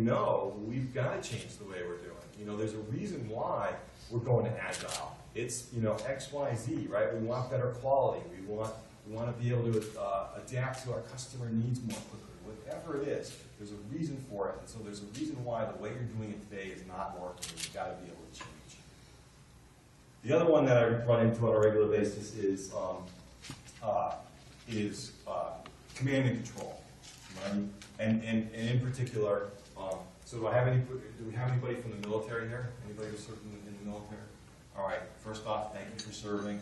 no, we've got to change the way we're doing. You know, there's a reason why we're going to Agile. It's, you know, X, Y, Z, right? We want better quality. We want to be able to adapt to our customer needs more quickly. Whatever it is, there's a reason for it. And so there's a reason why the way you're doing it today is not working. You've got to be able to change. The other one that I run into on a regular basis is command and control, right? And in particular, so do we have anybody from the military here? Anybody who's served in the military? All right, first off, thank you for serving.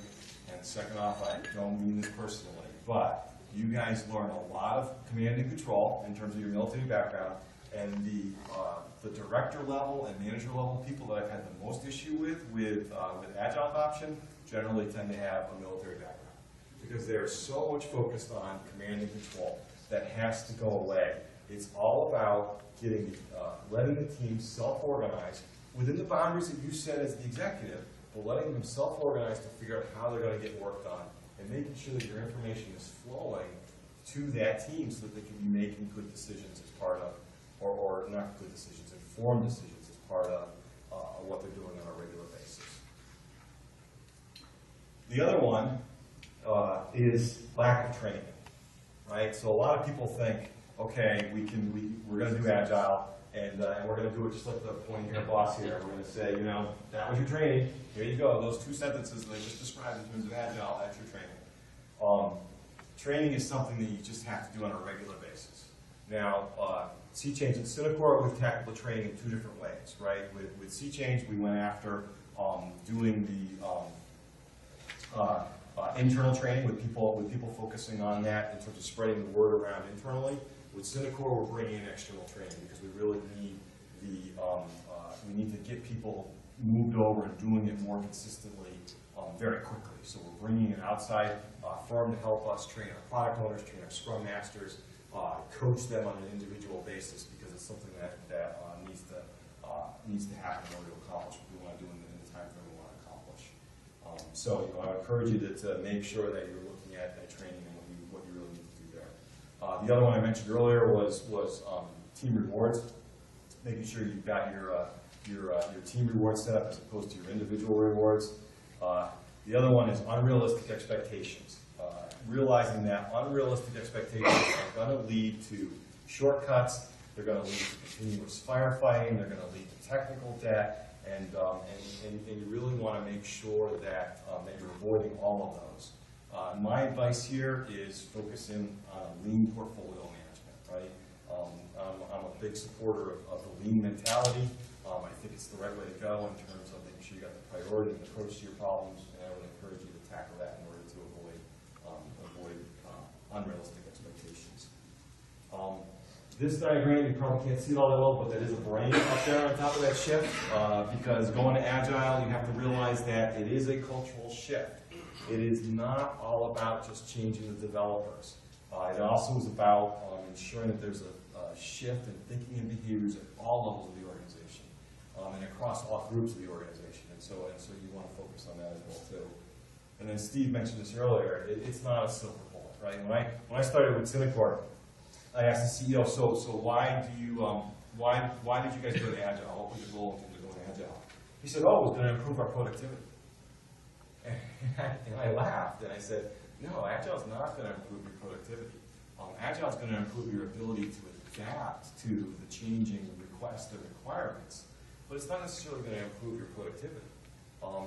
And second off, I don't mean this personally, but you guys learn a lot of command and control in terms of your military background, and the director level and manager level people that I've had the most issue with Agile adoption generally tend to have a military background, because they're so much focused on command and control that has to go away. It's all about letting the team self-organize within the boundaries that you set as the executive, but letting them self-organize to figure out how they're going to get work done, and making sure that your information is flowing to that team so that they can be making good decisions as part of, or not good decisions, informed decisions as part of what they're doing on a regular basis. The other one is lack of training, right? So a lot of people think, okay, we're going to do Agile, and we're going to do it just like the pointy hair boss here. We're going to say, you know, that was your training. Here you go. Those two sentences that I just described in terms of Agile, that's your training. Training is something that you just have to do on a regular basis. Now, Sea Change at Cinecorp, we've tackled the training in two different ways, right? With Sea Change, we went after doing the internal training with people focusing on that in terms of spreading the word around internally. With Cinecorp, we're bringing in external training because we really need we need to get people moved over and doing it more consistently very quickly. So we're bringing an outside firm to help us train our product owners, train our scrum masters, coach them on an individual basis, because it's something that needs to happen in order to accomplish what we want to do in the time frame we want to accomplish. So I would encourage you to make sure that you're looking at training and what you really need to do there. The other one I mentioned earlier was team rewards, making sure you've got your team rewards set up as opposed to your individual rewards. The other one is unrealistic expectations. Realizing that unrealistic expectations are going to lead to shortcuts, they're going to lead to continuous firefighting, they're going to lead to technical debt, and you really want to make sure that you're avoiding all of those. My advice here is focusing on lean portfolio management, right? I'm a big supporter of the lean mentality. I think it's the right way to go in terms of making sure you got the priority and approach to your problems, and I would encourage you to tackle that in order to avoid unrealistic expectations. This diagram, you probably can't see it all that well, but that is a brain up there on top of that shift, because going to Agile, you have to realize that it is a cultural shift. It is not all about just changing the developers. It also is about ensuring that there's a shift in thinking and behaviors at all levels of the organization, and across all groups of the organization. And so you want to focus on that as well too. And then Steve mentioned this earlier. It's not a silver bullet, right? When I started with Cinecorp, I asked the CEO, so why did you guys go to Agile? What was your goal in going to Agile? He said, oh, it was going to improve our productivity. And I laughed and I said, no, Agile is not going to improve your productivity. Agile is going to improve your ability to adapt to the changing requests and requirements, but it's not necessarily going to improve your productivity.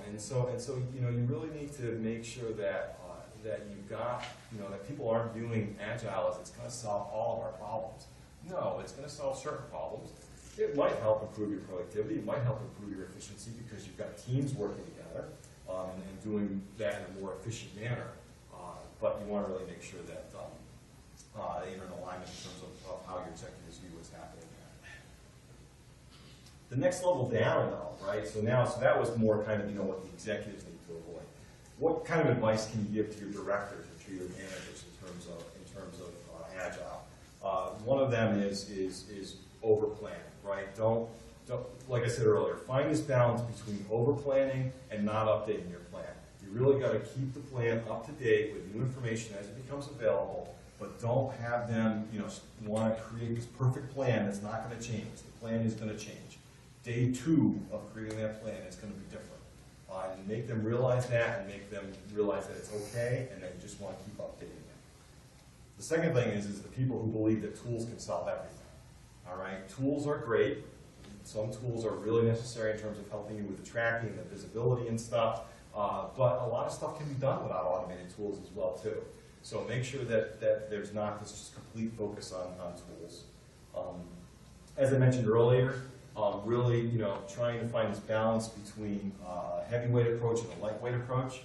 And so you really need to make sure that that you've got, that people aren't viewing Agile as it's going to solve all of our problems. No, it's going to solve certain problems. It might help improve your productivity. It might help improve your efficiency because you've got teams working together and doing that in a more efficient manner. But you want to really make sure that you're in alignment in terms of how your executives view what's happening there. The next level down, though, right? So that was more kind of what the executives need to avoid. What kind of advice can you give to your directors or to your managers in terms of Agile? One of them is over planning, right? Don't, like I said earlier, find this balance between over planning and not updating your plan. You really got to keep the plan up to date with new information as it becomes available, but don't have them, want to create this perfect plan that's not going to change. The plan is going to change. Day 2 of creating that plan is going to be different. And make them realize that, and make them realize that it's okay, and that you just want to keep updating it. The second thing is the people who believe that tools can solve everything. All right, tools are great. Some tools are really necessary in terms of helping you with the tracking and the visibility and stuff. But a lot of stuff can be done without automated tools as well too. So make sure that there's not this just complete focus on tools. As I mentioned earlier, really trying to find this balance between a heavyweight approach and a lightweight approach.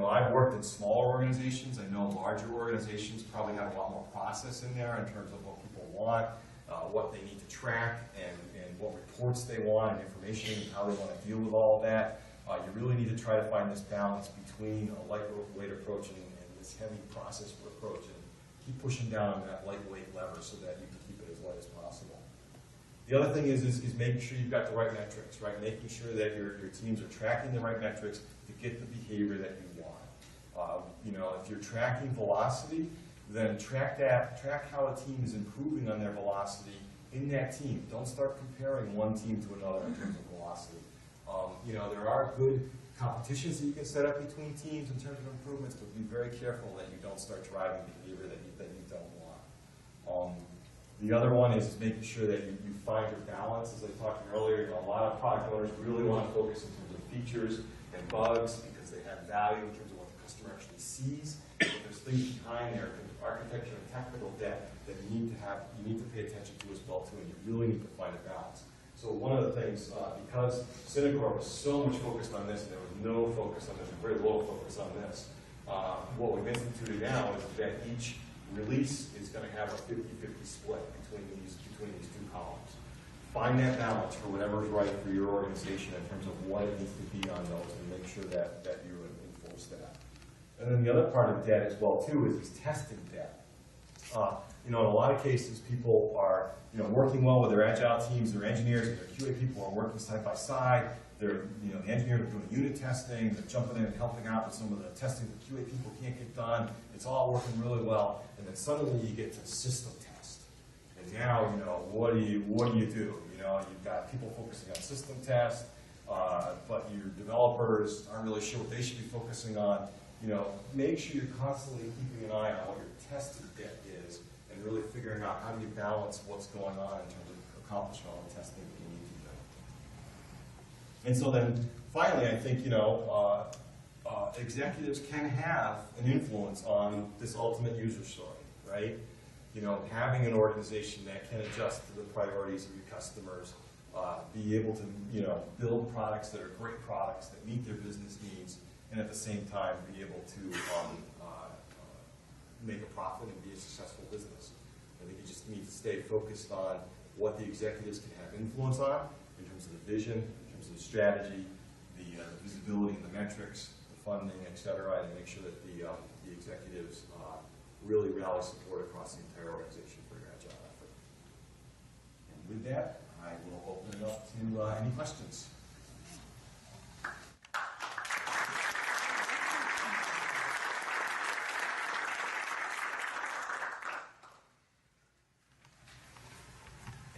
I've worked in smaller organizations. I know larger organizations probably have a lot more process in there in terms of what people want, what they need to track, and what reports they want, and information, and how they want to deal with all of that. You really need to try to find this balance between a lightweight approach and this heavy process approach, and keep pushing down on that lightweight lever so that you can keep it as light as possible. The other thing is making sure you've got the right metrics, right? Making sure that your teams are tracking the right metrics to get the behavior that you want. If you're tracking velocity, then track how a team is improving on their velocity in that team. Don't start comparing one team to another in terms of velocity. There are good competitions that you can set up between teams in terms of improvements, but be very careful that you don't start driving behavior that you don't want. The other one is making sure that you find your balance. As I talked earlier, a lot of product owners really want to focus in terms of features and bugs because they have value in terms of what the customer actually sees. But there's things behind there in terms of architecture and technical debt that you need to pay attention to as well too, and you really need to find a balance. So one of the things, because Cinecorp was so much focused on this, and there was no focus on this, and very little focus on this, what we've instituted now is that each release is going to have a 50-50 split between these two columns. Find that balance for whatever is right for your organization in terms of what it needs to be on those, and make sure that you enforce that. And then the other part of debt as well too is testing debt. In a lot of cases, people are working well with their Agile teams, their engineers, and their QA people are working side by side. The engineers are doing unit testing, they're jumping in and helping out with some of the testing the QA people can't get done. It's all working really well, and then suddenly you get to system test. And now, what do you do? You've got people focusing on system test, but your developers aren't really sure what they should be focusing on. Make sure you're constantly keeping an eye on what your testing debt is, and really figuring out how do you balance what's going on in terms of accomplishing all the testing that you need to do. And so then, finally, I think, executives can have an influence on this ultimate user story, right? Having an organization that can adjust to the priorities of your customers, be able to, build products that are great products that meet their business needs, and at the same time be able to make a profit and be a successful business. I think you just need to stay focused on what the executives can have influence on in terms of the vision, in terms of the strategy, the visibility and the metrics, the funding, et cetera, and make sure that the executives really rally support across the entire organization for your Agile effort. And with that, I will open it up to any questions.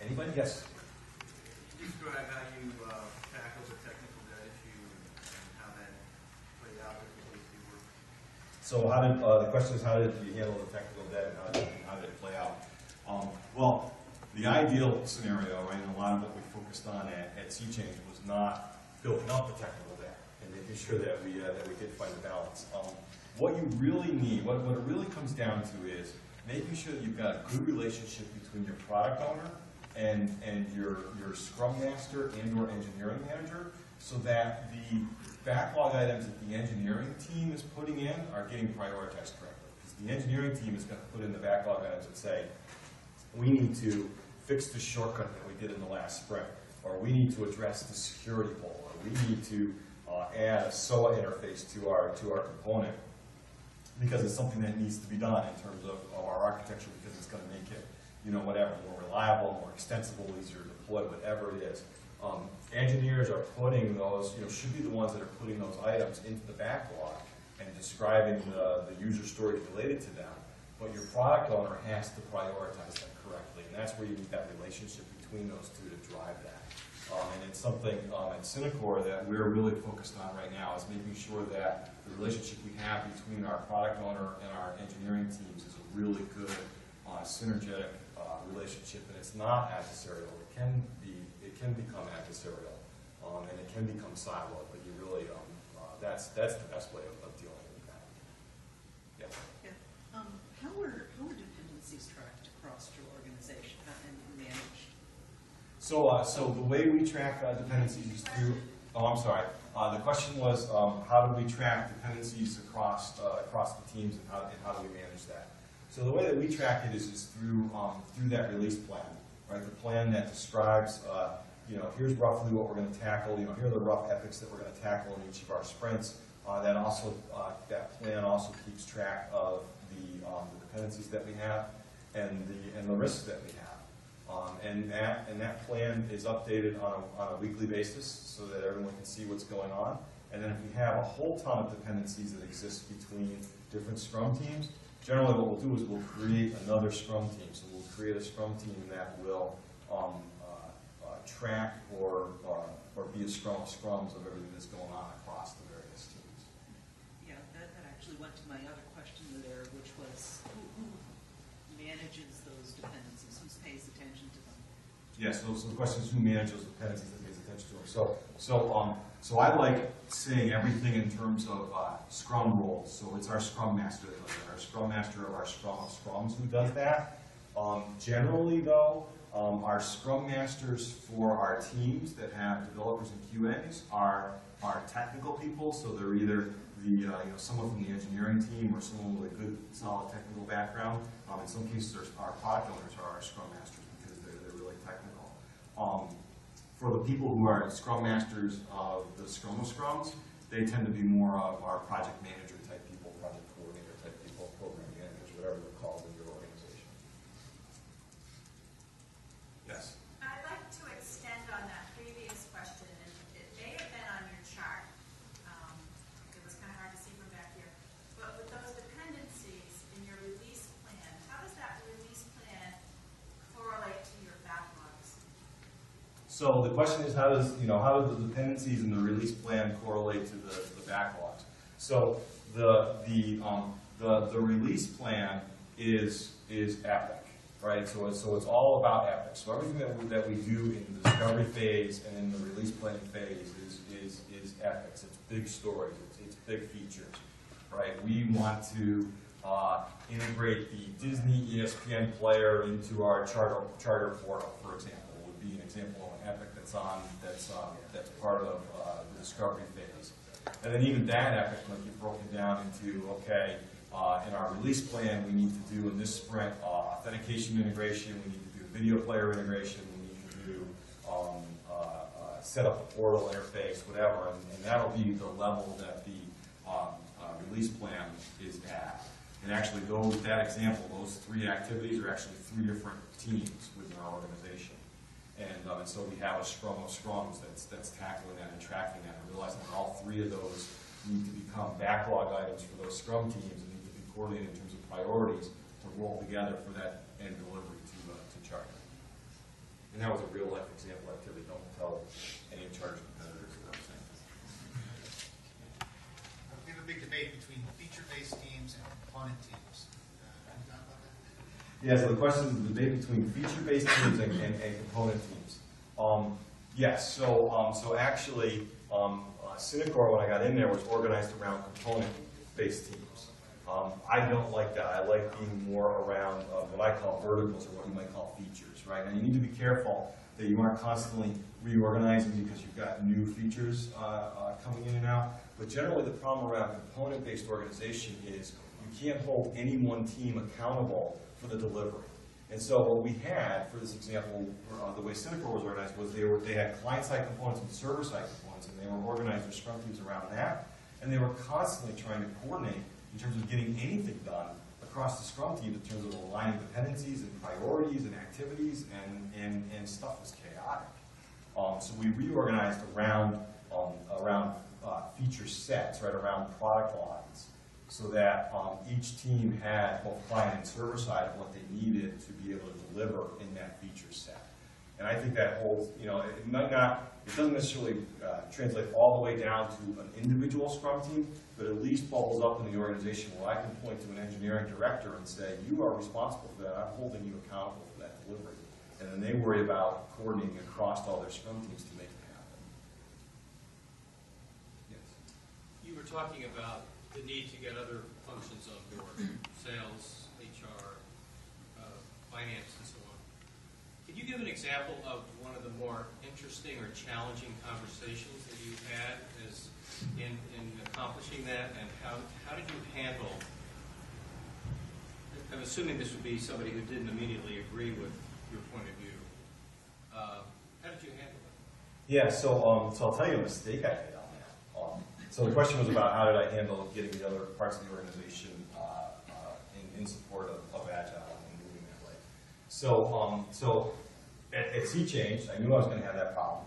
Anybody? Yes. Can you describe how you tackled the technical debt issue and how that played out with the work? So how did, the question is, how did you handle the technical debt and how did it play out? Well, the ideal scenario, right, and a lot of what we focused on at Sea Change was not building up the technical debt and making sure that we did find a balance. What you really need, what it really comes down to is making sure that you've got a good relationship between your product owner and your Scrum Master and or engineering manager, so that the backlog items that the engineering team is putting in are getting prioritized correctly. Because the engineering team is going to put in the backlog items that say, we need to fix the shortcut that we did in the last sprint, or we need to address the security hole, or we need to add a SOA interface to our component, because it's something that needs to be done in terms of our architecture, because it's going to make it, you know, whatever, more reliable, more extensible, easier to deploy, whatever it is. Engineers are putting those, you know, should be the ones that are putting those items into the backlog and describing the user stories related to them. But your product owner has to prioritize them correctly, and that's where you need that relationship between those two to drive that. And it's something at Cinecorp that we're really focused on right now, is making sure that the relationship we have between our product owner and our engineering teams is a really good synergetic relationship, and it's not adversarial. It can become adversarial, and it can become siloed, but you really, that's the best way of dealing with that. Yeah. Yeah. How are dependencies tracked across your organization and managed? So the way we track dependencies is through, I'm sorry, the question was how do we track dependencies across the teams, and how do we manage that? So the way that we track it is through that release plan, right? The plan that describes, you know, here's roughly what we're going to tackle. You know, here are the rough epics that we're going to tackle in each of our sprints. That plan also keeps track of the dependencies that we have and the risks that we have. And that plan is updated on a weekly basis so that everyone can see what's going on. And then if we have a whole ton of dependencies that exist between different Scrum teams, generally what we'll do is we'll create another Scrum team. So we'll create a Scrum team that will track or be a scrums of everything that's going on across the various teams. Yeah, that actually went to my other question there, which was who manages those dependencies? Who pays attention to them? Yes, so the question is who manages those dependencies and pays attention to them. So I like saying everything in terms of Scrum roles. So it's our Scrum Master that does it, our Scrum Master of our Scrum of Scrums who does that. Generally, though, our Scrum Masters for our teams that have developers and QAs are technical people. So they're either someone from the engineering team or someone with a good, solid technical background. In some cases, our product owners are our Scrum Masters because they're really technical. For the people who are Scrum Masters of the Scrum of Scrums, they tend to be more of our project manager type people, project coordinator type people, program managers, whatever they're called in your organization. Yes? I'd like to extend on that previous question, and it may have been on your chart. It was kind of hard to see from back here. But with those dependencies in your release plan, how does that release plan correlate to your backlogs? So the question is, how does the dependencies in the release plan correlate to the backlogs? So the release plan is epic, right? So it's all about epic. So everything that we do in the discovery phase and in the release planning phase is epics. It's big stories. It's big features, right? We want to integrate the Disney ESPN player into our charter portal, for example. Would be an example of an epic that's part of the discovery phase. And then even that epic might be broken down into, okay, in our release plan, we need to do in this sprint authentication integration, we need to do video player integration, we need to do set up a portal interface, whatever, and that'll be the level that the release plan is at. And actually, that example, those three activities are actually three different teams within our organization. And so we have a Scrum of Scrums that's tackling that and tracking that, and realizing that all three of those need to become backlog items for those Scrum teams and need to be coordinated in terms of priorities to roll together for that end delivery to Charter. And that was a real life example activity. Don't tell any of Charter's competitors what I'm saying. We have a big debate between feature-based teams Yeah, so the question is the debate between feature-based teams and component teams. Yes, so actually, Cinecorp, when I got in there, was organized around component-based teams. I don't like that. I like being more around what I call verticals, or what you might call features, right? And you need to be careful that you aren't constantly reorganizing because you've got new features coming in and out. But generally, the problem around component-based organization is you can't hold any one team accountable for the delivery. And so what we had, for this example, the way Cinecorp was organized was they had client-side components and server-side components, and they were organized their scrum teams around that. And they were constantly trying to coordinate in terms of getting anything done across the scrum team in terms of aligning dependencies and priorities and activities, and stuff was chaotic. So we reorganized around feature sets, right, around product lines, so that each team had both client and server side of what they needed to be able to deliver in that feature set. And I think that holds, it doesn't necessarily translate all the way down to an individual scrum team, but at least bubbles up in the organization where I can point to an engineering director and say, you are responsible for that, I'm holding you accountable for that delivery. And then they worry about coordinating across all their scrum teams to make it happen. Yes? You were talking about the need to get other functions on board, sales, HR, finance, and so on. Can you give an example of one of the more interesting or challenging conversations that you had in accomplishing that, and how did you handle, I'm assuming this would be somebody who didn't immediately agree with your point of view. How did you handle it? Yeah, so I'll tell you a mistake I made on that. So the question was about how did I handle getting the other parts of the organization in support of Agile and moving that way. So at Sea Change, I knew I was going to have that problem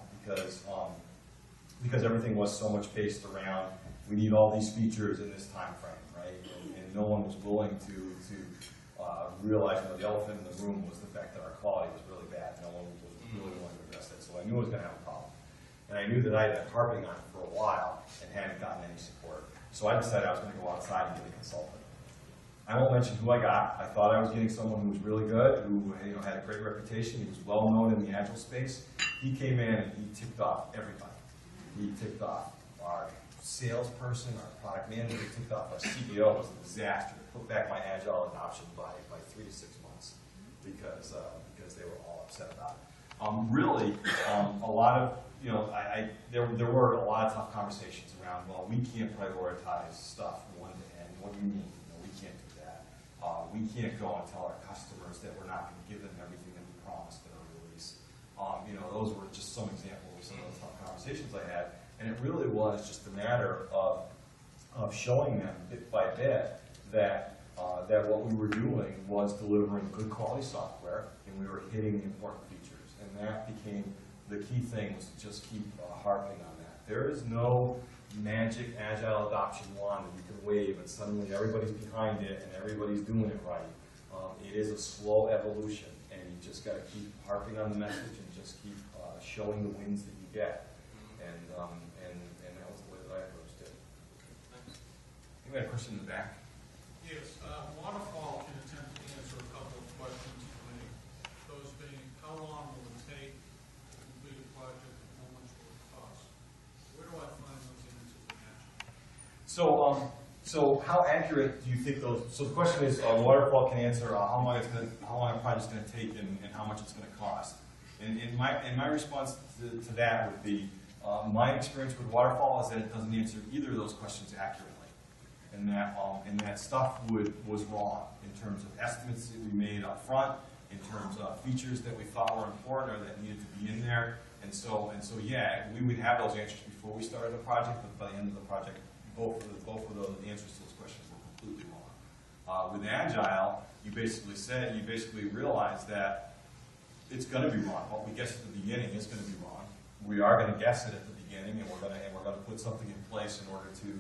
because everything was so much based around we need all these features in this time frame, right? And no one was willing to realize the elephant in the room was the fact that our quality was really bad. No one was really willing to address that. So I knew I was going to have a problem. And I knew that I had been harping on it for a while and hadn't gotten any support. So I decided I was going to go outside and get a consultant. I won't mention who I got. I thought I was getting someone who was really good, who had a great reputation. He was well known in the Agile space. He came in and he ticked off everybody. He ticked off our salesperson, our product manager, he ticked off our CEO. It was a disaster. It put back my Agile adoption by 3 to 6 months because they were all upset about it. Really, a lot of, there were a lot of tough conversations around, well, we can't prioritize stuff from one to end. What do you mean? We can't do that. We can't go and tell our customers that we're not going to give them everything that we promised in our release. Those were just some examples of some of those tough conversations I had. And it really was just a matter of showing them bit by bit that what we were doing was delivering good quality software, and we were hitting the important features. And that became the key thing, was to just keep harping on that. There is no magic Agile adoption wand that you can wave and suddenly everybody's behind it and everybody's doing it right. It is a slow evolution, and you just got to keep harping on the message and just keep showing the wins that you get. And that was the way that I approached it. You had a question in the back? Yes, Waterfall can attempt to answer a couple of questions for me. Those being, how long will it take to complete a project and how much will it cost? Where do I find those answers in Agile? So how accurate do you think those? So the question is, Waterfall can answer how long a project's going to take and how much it's going to cost. And my response to that would be, my experience with Waterfall is that it doesn't answer either of those questions accurately, and that stuff was wrong in terms of estimates that we made up front, in terms of features that we thought were important or that needed to be in there, and so yeah, we would have those answers before we started the project, but by the end of the project, both of those answers to those questions were completely wrong. With Agile, you basically realize that it's going to be wrong. What we guess at the beginning is going to be wrong. We are going to guess it at the beginning, and we're going to put something in place in order to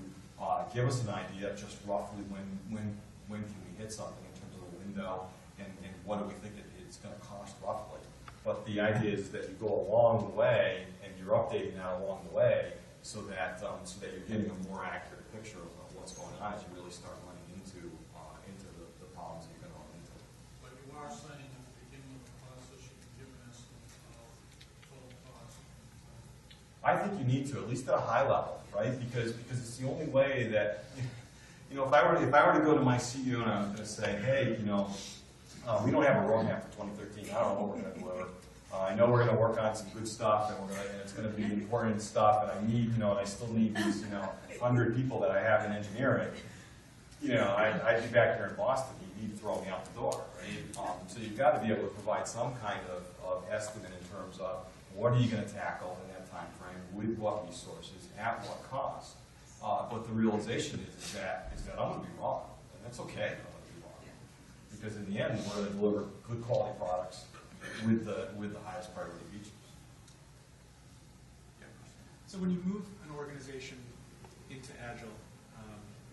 give us an idea just roughly when can we hit something in terms of a window, and what do we think it's going to cost roughly. But the idea is that you go along the way, and you're updating that along the way, so that you're getting a more accurate picture of what's going on as you really start running into the problems that you're going to run into. But you are saying at the beginning of the process, you can give an estimate of total cost. I think you need to, at least at a high level, right? Because it's the only way that, you know, if I were to go to my CEO and I was going to say, hey, you know, we don't have a roadmap for 2013. I don't know what we're going to deliver. I know we're going to work on some good stuff, and it's going to be important stuff, and I need, you know, and I still need these, you know, 100 people that I have in engineering. You know, I'd be back here in Boston. He'd throw me out the door, right? So you've got to be able to provide some kind of estimate in terms of what are you going to tackle in that time frame, with what resources, at what cost. But the realization is that I'm going to be wrong, and that's okay. I'm going to be wrong, because in the end, we're going to deliver good quality products with the highest priority features. Yeah. So when you move an organization into Agile,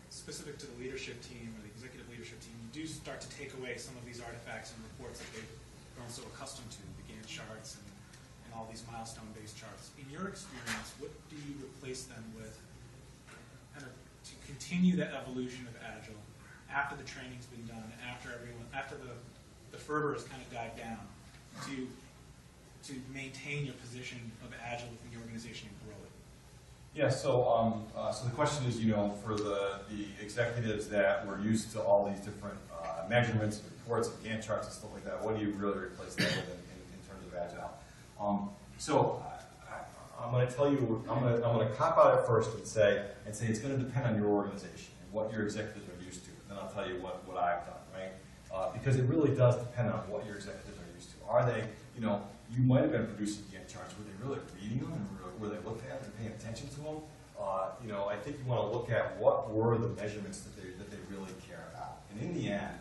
specific to the leadership team or the executive leadership team, you do start to take away some of these artifacts and reports that they've grown so accustomed to, the Gantt charts and all these milestone-based charts. In your experience, what do you replace them with kind of to continue that evolution of Agile after the training's been done, after the fervor has kind of died down, to maintain your position of Agile within the organization and grow it? Yeah, so the question is, you know, for the executives that were used to all these different measurements, and reports, and Gantt charts and stuff like that, what do you really replace that with in terms of Agile? So I'm going to tell you, I'm going to cop out at first and say it's going to depend on your organization and what your executives are used to. And then I'll tell you what I've done, right? Because it really does depend on what your executives are used to. Are they, you know, you might have been producing Gantt charts. Were they really reading them, and were they looking at them and paying attention to them? You know, I think you want to look at what were the measurements that they really care about. And in the end,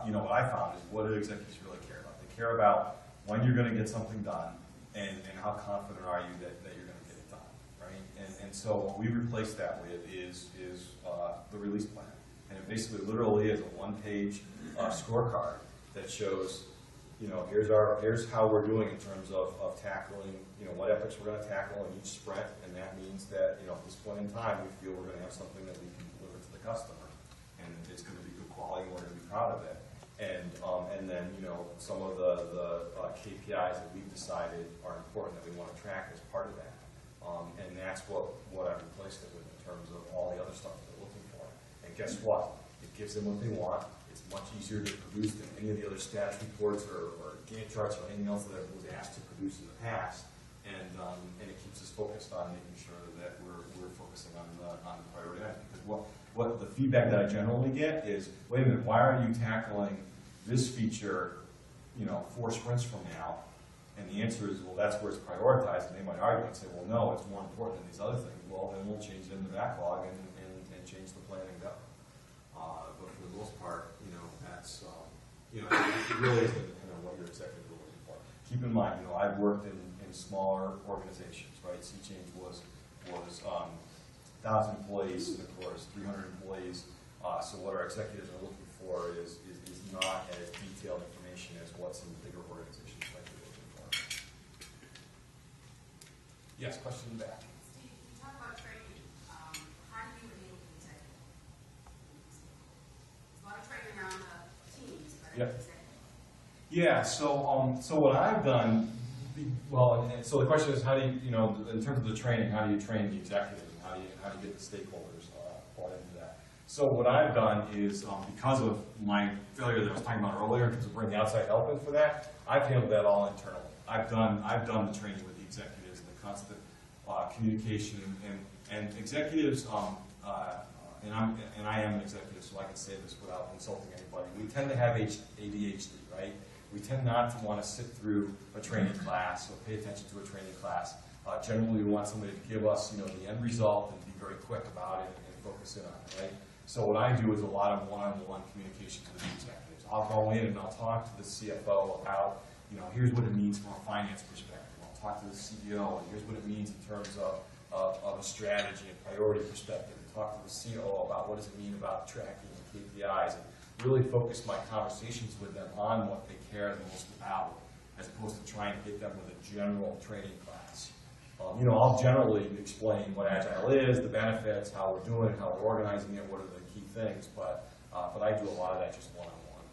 you know, what I found is what do executives really care about? They care about when you're going to get something done, and how confident are you that you're going to get it done, right? And so what we replace that with is the release plan. And it basically literally is a one-page scorecard that shows, you know, here's how we're doing in terms of tackling, you know, what efforts we're going to tackle in each sprint, and that means that, you know, at this point in time, we feel we're going to have something that we can deliver to the customer, and it's going to be good quality, and we're going to be proud of it. And then, you know, some of the KPIs that we've decided are important that we want to track as part of that. And that's what I've replaced it with in terms of all the other stuff that they're looking for. And guess what? It gives them what they want. It's much easier to produce than any of the other status reports or Gantt charts or anything else that I was asked to produce in the past. And it keeps us focused on making sure that we're focusing on the priority items. Because what the feedback that I generally get is, wait a minute, why are you tackling this feature, you know, 4 sprints from now? And the answer is, well, that's where it's prioritized. And they might argue and say, well, no, it's more important than these other things. Well, then we'll change it in the backlog and change the plan and go. But for the most part, you know, that's, you know, it really is dependent on what your executive is looking for. Keep in mind, you know, I've worked in smaller organizations, right? C-Change was 1,000 employees, and of course, 300 employees. So what our executives are looking for is not as detailed information as what some bigger organizations might be looking for. Yes, question in the back. Steve, you talk about training. How do you enable the executive? There's a lot of training around the teams, but Yep. executive. Yeah, so what I've done, well, and so the question is, how do you know, in terms of the training, how do you train the executives, and how do you get the stakeholders brought into that? So what I've done is, because of my failure that I was talking about earlier, in terms of bringing outside help in for that, I've handled that all internally. I've done the training with the executives and the constant communication, and executives, and I am an executive, so I can say this without insulting anybody. We tend to have ADHD, right? We tend not to want to sit through a training class or pay attention to a training class. Generally, we want somebody to give us, you know, the end result and be very quick about it and focus in on it, right? So what I do is a lot of one-on-one communication with the executives. I'll go in and I'll talk to the CFO about, you know, here's what it means from a finance perspective. I'll talk to the CEO, and here's what it means in terms of a strategy and priority perspective. And talk to the COO about what does it mean about tracking and KPIs, and really focus my conversations with them on what they care the most about, as opposed to trying to get them with a general training class. You know, I'll generally explain what Agile is, the benefits, how we're doing it, how we're organizing it, what are the key things, but I do a lot of that just one-on-one.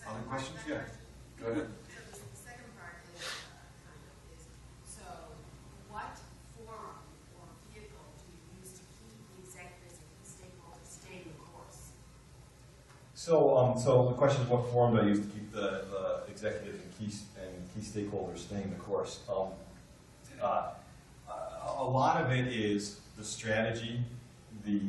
Other questions? Yeah. Go ahead. So the second part is, so what forum or vehicle do you use to keep the executives and key stakeholders staying the course? So the question is, what forum do I use to keep the executives and key stakeholders staying the course? A lot of it is the strategy, the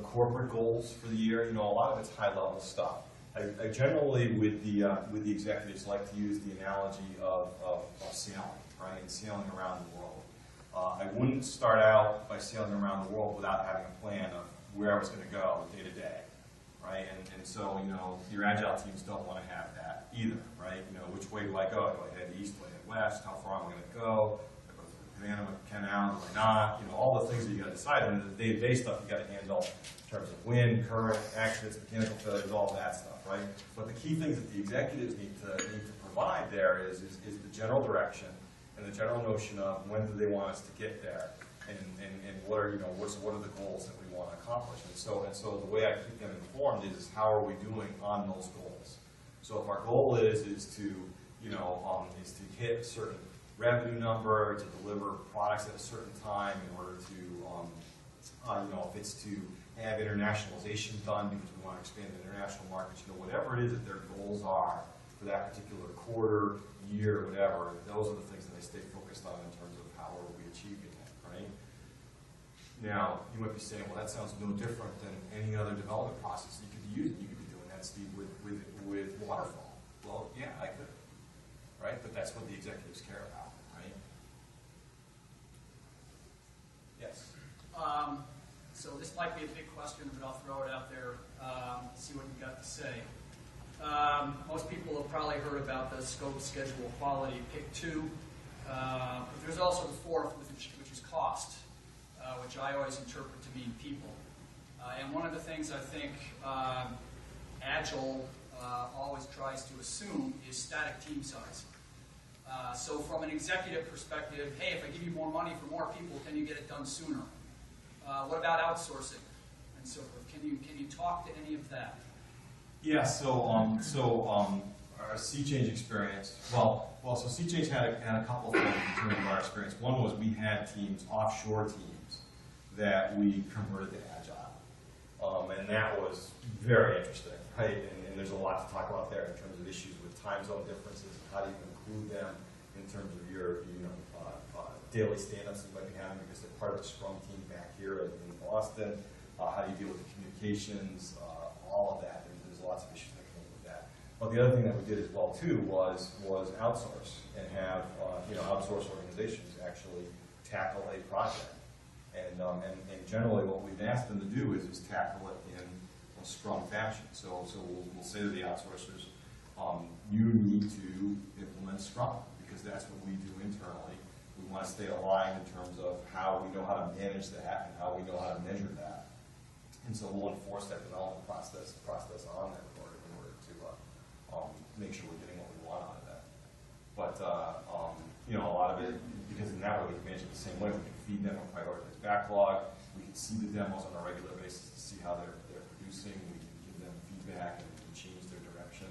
corporate goals for the year. You know, a lot of it's high level stuff. I generally, with the executives, like to use the analogy of sailing, right? And sailing around the world. I wouldn't start out by sailing around the world without having a plan of where I was going to go day to day, right? And so, you know, your Agile teams don't want to have that either, right? You know, which way do I go? Do I head east? Do I head west? How far am I going to go? Do I go through the Panama Canal? Do I not? You know, all the things that you got to decide. And the day-to-day stuff you got to handle in terms of wind, current, accidents, mechanical failures, all that stuff, right? But the key things that the executives need to provide there is the general direction and the general notion of when do they want us to get there, and what are, you know, what are the goals that we want to accomplish. And so the way I keep them informed is how are we doing on those goals. So if our goal is to, you know, is to hit a certain revenue number, to deliver products at a certain time in order to, you know, if it's to have internationalization done because we want to expand the international markets, you know, whatever it is that their goals are for that particular quarter, year, whatever, those are the things that I stay focused on in terms of how are we achieving it, right? Now, you might be saying, well, that sounds no different than any other development process you could be using. You could be doing that, Steve, with waterfall. Well, yeah, I could, right? But that's what the executives care about, right? Yes? So this might be a big question, but I'll throw it out there, see what you've got to say. Most people have probably heard about the scope, schedule, quality, pick two. But there's also the fourth, which is cost, which I always interpret to mean people. And one of the things I think Agile always tries to assume is static team size. So from an executive perspective, hey, if I give you more money for more people, can you get it done sooner? What about outsourcing and so forth? Can you talk to any of that? Yeah. So our sea change experience. So sea change had a couple of things in terms of our experience. One was we had teams, offshore teams, that we converted to Agile, and that was very interesting, right? And there's a lot to talk about there in terms of issues with time zone differences and how do you include them in terms of your daily stand-ups you might be having because they're part of the Scrum team back here in Boston. How do you deal with the communications, all of that. There's lots of issues that come with that. But the other thing that we did as well too was outsource and have outsource organizations actually tackle a project. And generally what we've asked them to do is tackle it in a Scrum fashion. So we'll say to the outsourcers, you need to implement Scrum because that's what we do internally. We want to stay aligned in terms of how we know how to manage that and how we know how to measure that. And so we'll enforce that development process on them in order to make sure we're getting what we want out of that. But a lot of it, because in that way we can manage it the same way. We can feed them a prioritized backlog. We can see the demos on a regular basis to see how they're producing. We can give them feedback and change their direction.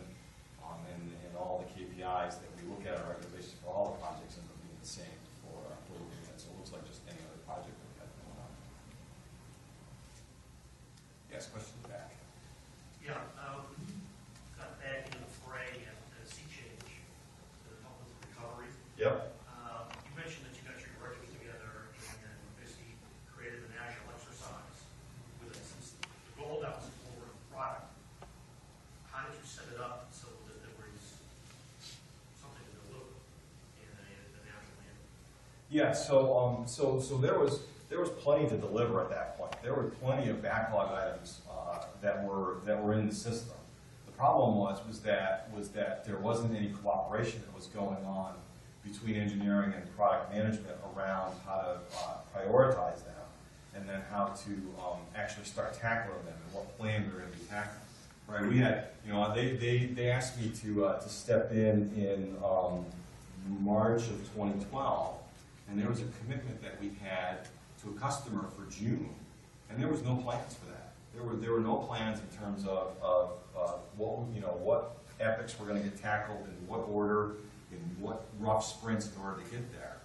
And all the KPIs that we look at on a regular basis for all the projects end up being the same for looking at. So it looks like just any other project that we have going on. Yes, question in the back. Yeah, got back into the fray at the sea change to help with the recovery. Yep. You mentioned that you got your directors together and basically created an Agile exercise with it. Since the goal that was for the product, how did you set it up so that there was something to deliver in an Agile manner? Yeah. So there was plenty to deliver at that point. There were plenty of backlog items that were in the system. The problem was that there wasn't any cooperation that was going on between engineering and product management around how to prioritize them, and then how to actually start tackling them and what plan we were going to be tackling. Right? We had, they asked me to step in March of 2012, and there was a commitment that we had to a customer for June, and there was no plans for that. There were no plans in terms of what epics were going to get tackled, in what order, in what rough sprints in order to get there.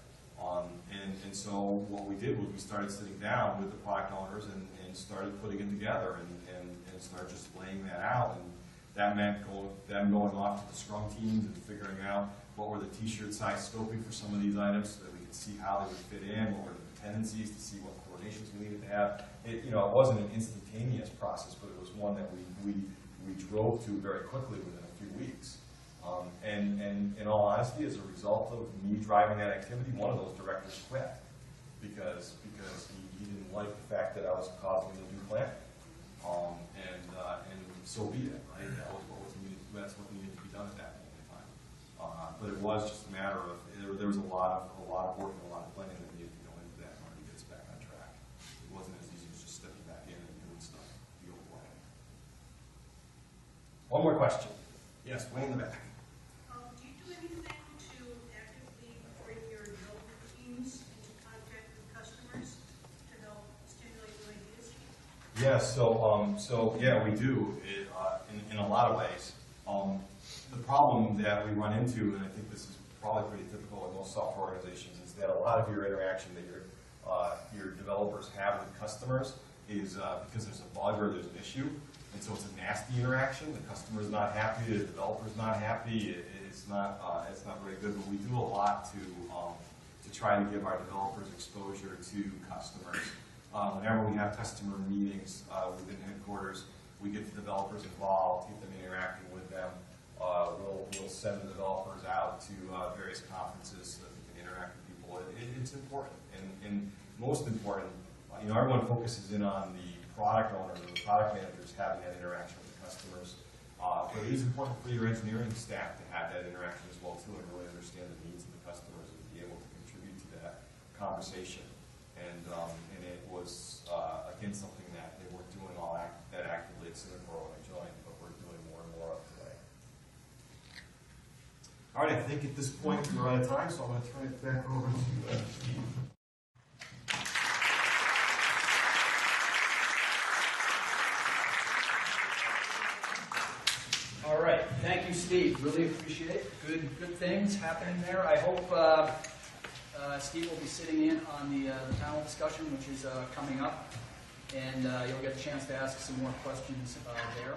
And so what we did was we started sitting down with the product owners and started putting it together and started just laying that out. And that meant them going off to the Scrum teams and figuring out what were the t-shirt size scoping for some of these items so that we could see how they would fit in, what were the dependencies to see what coordinations we needed to have. It wasn't an instantaneous process, but it was one that we drove to very quickly within a few weeks. And in all honesty, as a result of me driving that activity, one of those directors quit because he didn't like the fact that I was causing him to do planning. And so be it, right? That's what needed to be done at that moment in time. But it was just a matter of there was a lot of work and a lot of planning that needed to go into that in order to get us back on track. It wasn't as easy as just stepping back in and doing stuff the old way. One more question. Yes, way in the back. Do you do anything to actively bring your development teams into contact with customers to help stimulate new ideas? Yeah, so yeah, we do in a lot of ways. The problem that we run into, and I think this is probably pretty typical in most software organizations, is that a lot of your interaction that your developers have with customers is because there's a bug or there's an issue, and so it's a nasty interaction. The customer's not happy, the developer's not happy. It's not very good. But we do a lot to try to give our developers exposure to customers. Whenever we have customer meetings within headquarters, we get the developers involved, get them interacting with them. We'll send the developers out to various conferences so that they can interact with people. It's important, and most important, everyone focuses in on the product owners or the product managers having that interaction with the customers. But it is important for your engineering staff to have that interaction as well too, and really understand the needs of the customers and be able to contribute to that conversation. And it was again something that they weren't doing that actively at Cinecorp when I joined, but we're doing more and more of today. All right, I think at this point we're out of time, so I'm going to turn it back over to Steve. All right, thank you, Steve. Really appreciate it. Good things happening there. I hope Steve will be sitting in on the panel discussion, which is coming up, and you'll get a chance to ask some more questions there.